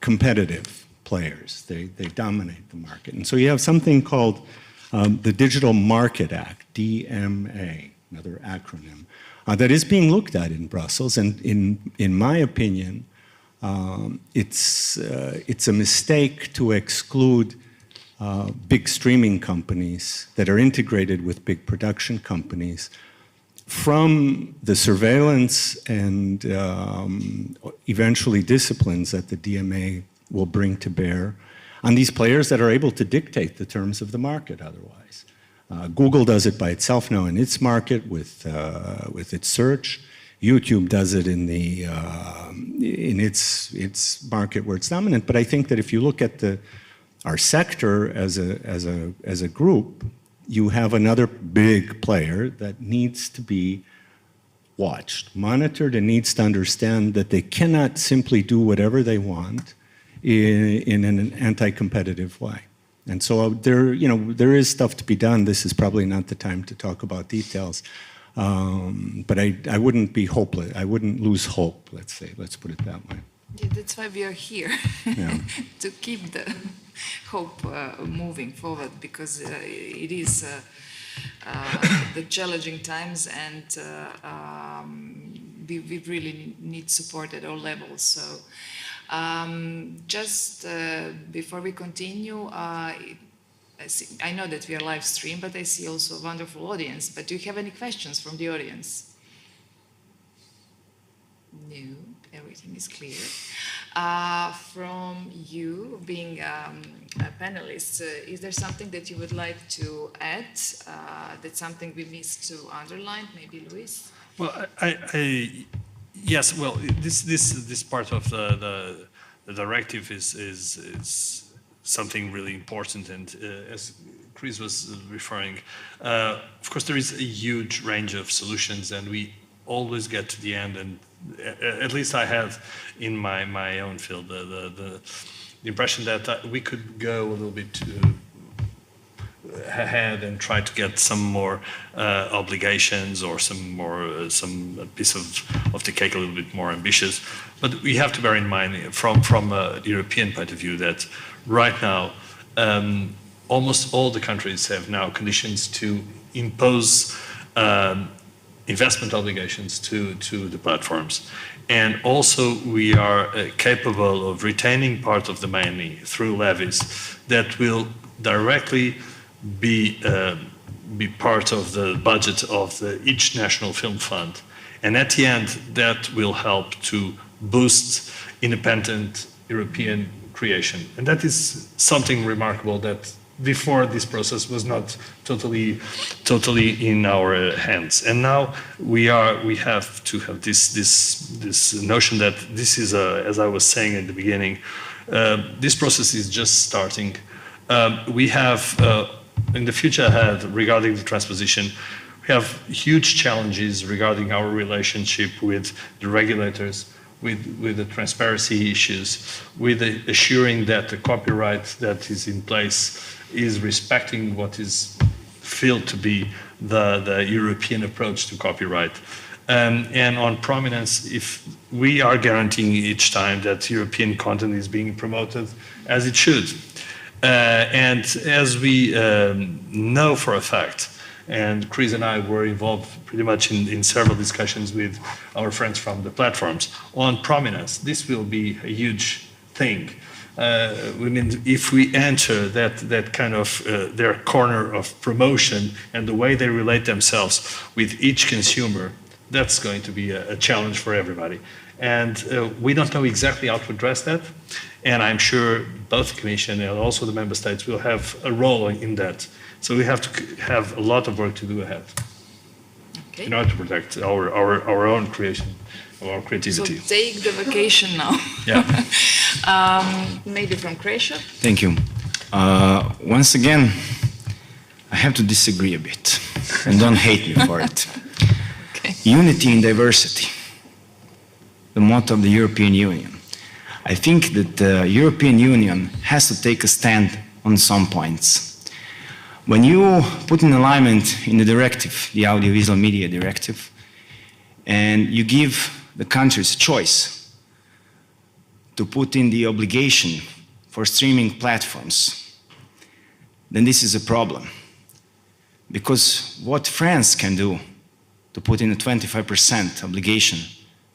competitive players. They dominate the market. And so you have something called the Digital Market Act, DMA, another acronym, that is being looked at in Brussels. And in my opinion, it's a mistake to exclude big streaming companies that are integrated with big production companies from the surveillance and eventually disciplines that the DMA will bring to bear on these players that are able to dictate the terms of the market otherwise. Google does it by itself now in its market with its search. YouTube does it in its market where it's dominant. But I think that if you look at our sector as a group, you have another big player that needs to be watched, monitored, and needs to understand that they cannot simply do whatever they want in an anti-competitive way. And so there is stuff to be done. This is probably not the time to talk about details. But I wouldn't be hopeless. I wouldn't lose hope, let's say. Let's put it that way. Yeah, that's why we are here, Yeah. to keep the hope moving forward, because it is the challenging times, and we really need support at all levels. So just before we continue, I know that we are live stream, but I see also a wonderful audience. But do you have any questions from the audience? No, everything is clear. From you, being a panelist, is there something that you would like to add? That's something we missed to underline, maybe Luis? Well, yes. Well, this part of the directive is something really important, and as Chris was referring, of course there is a huge range of solutions, and we always get to the end, and at least I have in my own field the impression that we could go a little bit ahead and try to get some more obligations or some piece of the cake a little bit more ambitious. But we have to bear in mind from a European point of view that right now almost all the countries have now conditions to impose investment obligations to the platforms. And also we are capable of retaining part of the money through levies that will directly be part of the budget of each national film fund. And at the end, that will help to boost independent European creation. And that is something remarkable that before this process was not totally in our hands. And now we have to have this notion that this is as I was saying at the beginning, this process is just starting. We have in the future ahead regarding the transposition, we have huge challenges regarding our relationship with the regulators, with the transparency issues, with assuring that the copyright that is in place is respecting what is felt to be the European approach to copyright. And on prominence, if we are guaranteeing each time that European content is being promoted as it should. And as we know for a fact, and Chris and I were involved pretty much in several discussions with our friends from the platforms on prominence, this will be a huge thing. I mean, if we enter that kind of their corner of promotion and the way they relate themselves with each consumer, that's going to be a challenge for everybody. And we don't know exactly how to address that. And I'm sure both the Commission and also the Member States will have a role in that. So we have to have a lot of work to do ahead in order to protect our own creation, our creativity. So take the vacation now. Yeah. Maybe from Krešimir. Thank you. Once again, I have to disagree a bit, and don't hate me for it. Okay. Unity in diversity, the motto of the European Union. I think that the European Union has to take a stand on some points. When you put in alignment in the directive, the Audiovisual Media Directive, and you give the countries a choice to put in the obligation for streaming platforms, then this is a problem. Because what France can do to put in a 25% obligation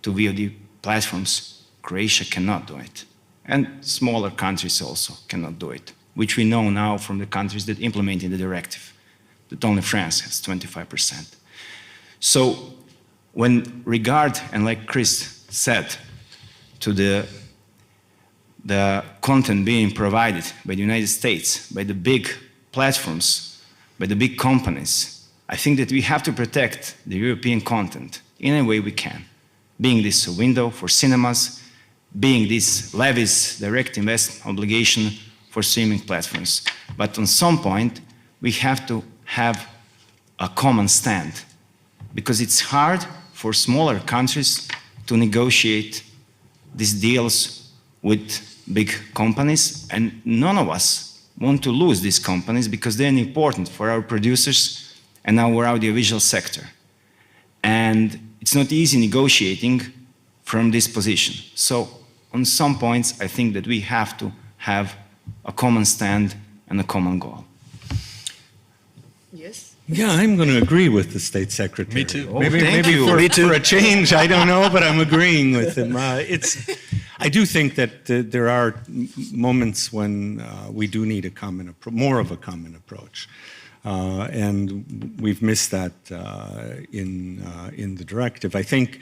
to VOD platforms, Croatia cannot do it. And smaller countries also cannot do it, which we know now from the countries that implemented the directive, that only France has 25%. So when regard, and like Chris said, to the content being provided by the United States, by the big platforms, by the big companies, I think that we have to protect the European content in any way we can, being this a window for cinemas, being this levies direct investment obligation for streaming platforms. But on some point, we have to have a common stand, because it's hard for smaller countries to negotiate these deals with big companies, and none of us want to lose these companies because they're important for our producers and our audiovisual sector. And it's not easy negotiating from this position. So on some points, I think that we have to have a common stand and a common goal. Yes? Yeah, I'm going to agree with the State Secretary. Me too. Maybe for a change, I don't know, but I'm agreeing with him. I do think that there are moments when we do need more of a common approach. And we've missed that in the directive. I think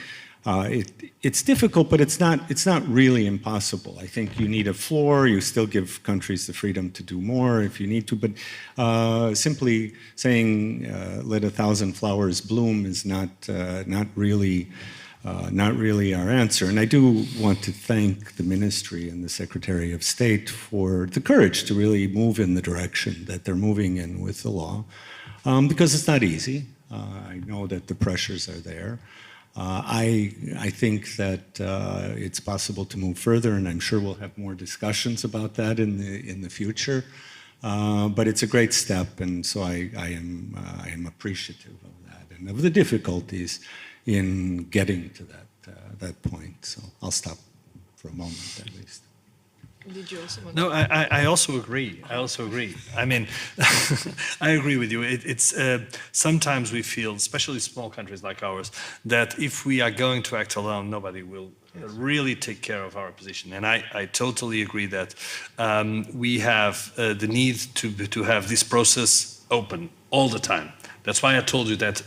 it's difficult, but it's not really impossible. I think you need a floor. You still give countries the freedom to do more if you need to, but simply saying let 1,000 flowers bloom is not really our answer. And I do want to thank the Ministry and the Secretary of State for the courage to really move in the direction that they're moving in with the law, because it's not easy. I know that the pressures are there. I think that it's possible to move further, and I'm sure we'll have more discussions about that in the future. But it's a great step, and so I am appreciative of that and of the difficulties in getting to that point. So I'll stop for a moment at least. Did you also want No, I also agree. I mean, I agree with you. It's sometimes we feel, especially small countries like ours, that if we are going to act alone, nobody will really take care of our position. And I totally agree that we have the need to have this process open all the time. That's why I told you that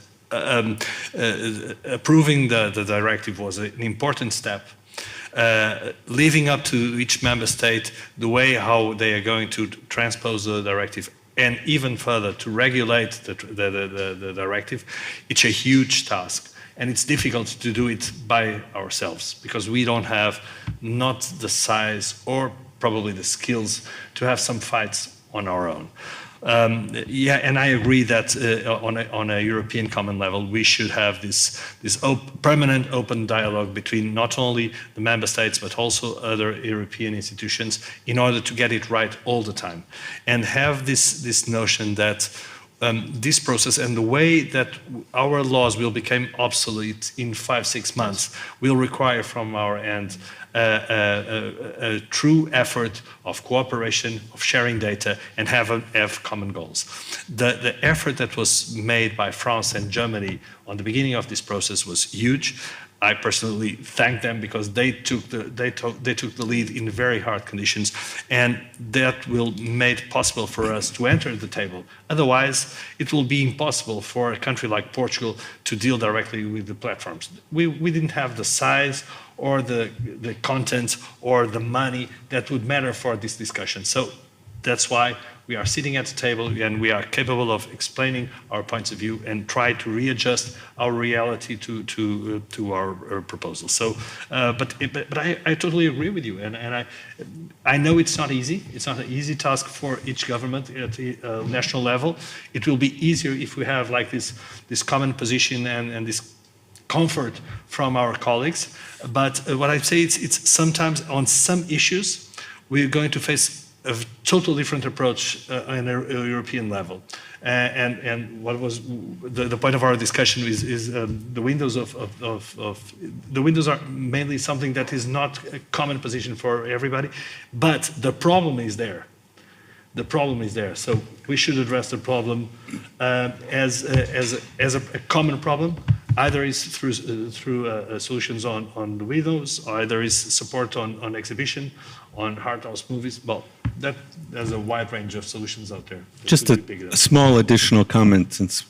approving the directive was an important step. Leaving up to each member state the way how they are going to transpose the directive, and even further to regulate the directive, it's a huge task, and it's difficult to do it by ourselves because we don't have not the size or probably the skills to have some fights on our own. Yeah, and I agree that on a European common level, we should have this permanent open dialogue between not only the member states but also other European institutions in order to get it right all the time, and have this notion that this process and the way that our laws will become obsolete in 5-6 months will require from our end a true effort of cooperation, of sharing data, and have common goals. The effort that was made by France and Germany on the beginning of this process was huge. I personally thank them because they took the lead in very hard conditions, and that will make possible for us to enter the table. Otherwise, it will be impossible for a country like Portugal to deal directly with the platforms. We didn't have the size or the content or the money that would matter for this discussion. So that's why we are sitting at the table and we are capable of explaining our points of view and try to readjust our reality to our proposal. So, but I totally agree with you, and I know it's not easy. It's not an easy task for each government at the national level. It will be easier if we have like this common position and this comfort from our colleagues. But what I say it's sometimes on some issues we're going to face a total different approach on a European level. And what was the point of our discussion is the windows the windows are mainly something that is not a common position for everybody, but the problem is there. The problem is there. So we should address the problem as a common problem. Either is through solutions on the windows, or either is support on exhibition, on art house movies. Well, there's a wide range of solutions out there. Just a small additional comment, since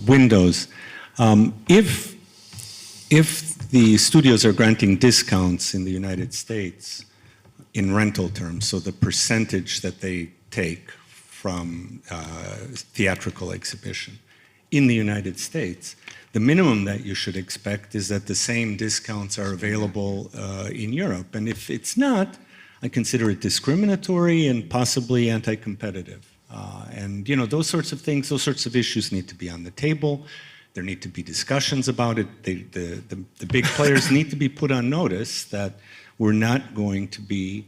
windows. If the studios are granting discounts in the United States in rental terms, so the percentage that they take from theatrical exhibition in the United States, the minimum that you should expect is that the same discounts are available in Europe. And if it's not, I consider it discriminatory and possibly anti-competitive. And those sorts of things, those sorts of issues need to be on the table. There need to be discussions about it. The big players need to be put on notice that we're not going to be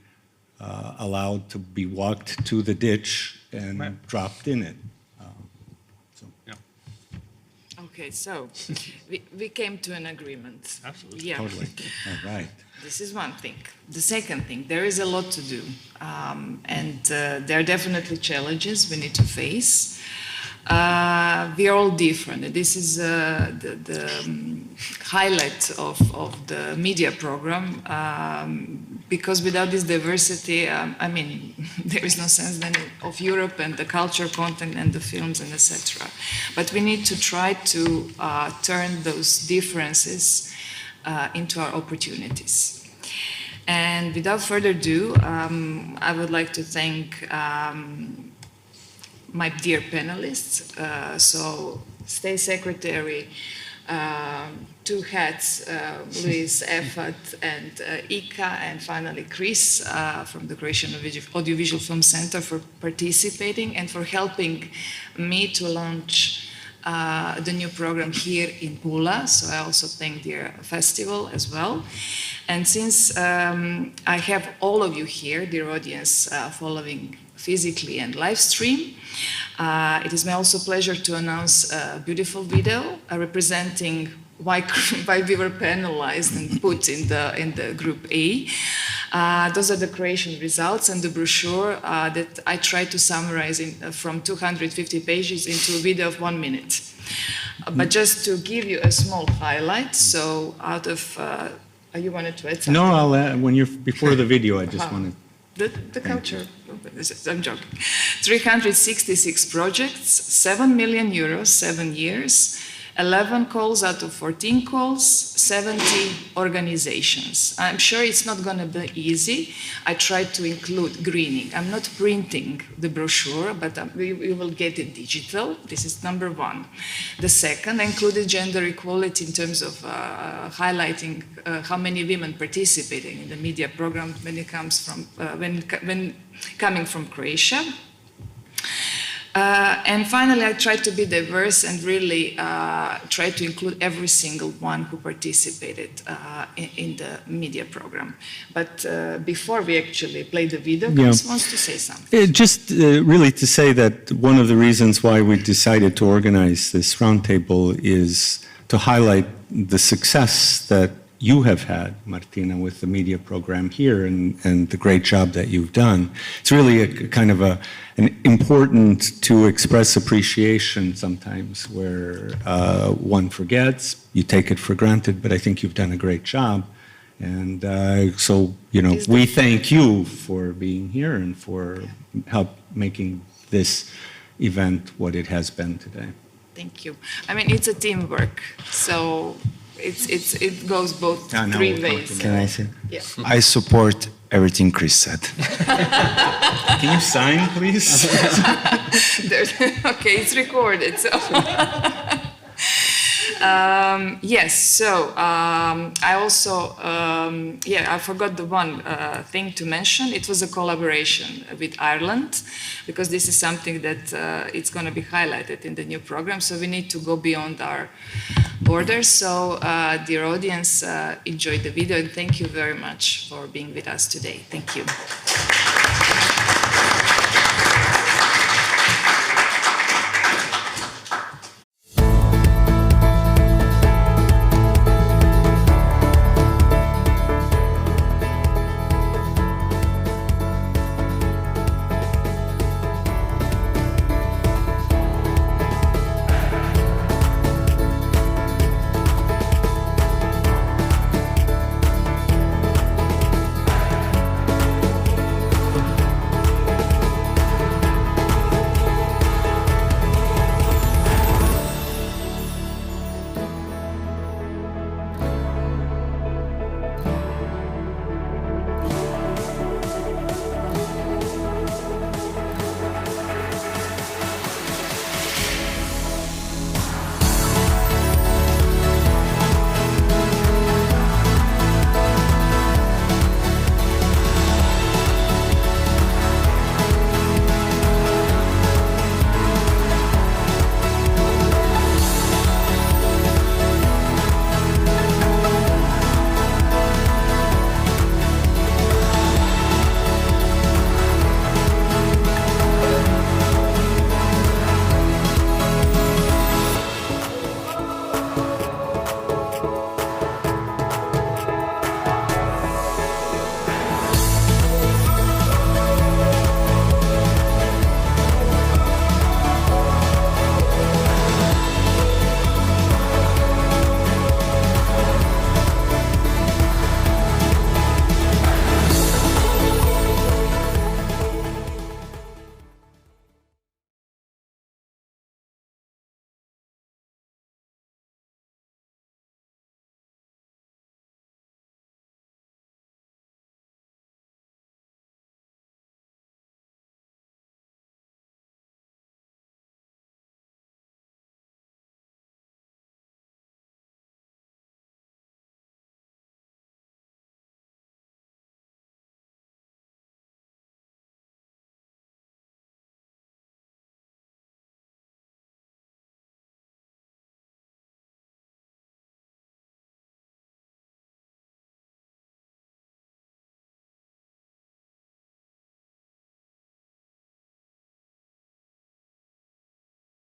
allowed to be walked to the ditch and dropped in it. Okay, so we came to an agreement. Absolutely. Yeah. Totally. All right. This is one thing. The second thing, there is a lot to do. And there are definitely challenges we need to face. We are all different. This is the highlight of the media program, because without this diversity, I mean, there is no sense then of Europe and the culture, content, and the films, and etc. But we need to try to turn those differences into our opportunities. And without further ado, I would like to thank my dear panelists, so State Secretary, two hats, Luis, Efat, and Ika, and finally Chris from the Croatian Audiovisual Film Center for participating and for helping me to launch the new program here in Pula. So I also thank the festival as well. And since I have all of you here, dear audience, following physically and live stream, it is my also pleasure to announce a beautiful video representing why we were panelized and put in the group A. Those are the creation results and the brochure that I tried to summarize from 250 pages into a video of 1 minute. But just to give you a small highlight, so out of, you wanted to add something? No, I'll add, before the video, I just wanted. The culture, I'm joking. 366 projects, 7 million euros, 7 years, 11 calls out of 14 calls, 70 organizations. I'm sure it's not going to be easy. I tried to include greening. I'm not printing the brochure, but we will get it digital. This is number one. The second, I included gender equality in terms of highlighting how many women participating in the media program when it comes from, when coming from Croatia. And finally, I tried to be diverse and really try to include every single one who participated in the media program. But before we actually play the video, Chris wants to say something. Just really to say that one of the reasons why we decided to organize this roundtable is to highlight the success that you have had, Martina, with the media program here and the great job that you've done. It's really a kind of an important to express appreciation sometimes where one forgets, you take it for granted, but I think you've done a great job. And so, we thank you for being here and for making this event what it has been today. Thank you. I mean, it's a teamwork, so it goes both three ways. Can I say? Yeah. I support everything Chris said. Can you sign, please? Okay, it's recorded. So. Yes, so I also, I forgot the one thing to mention. It was a collaboration with Ireland, because this is something that it's going to be highlighted in the new program, so we need to go beyond our borders. So, dear audience, enjoy the video, and thank you very much for being with us today. Thank you.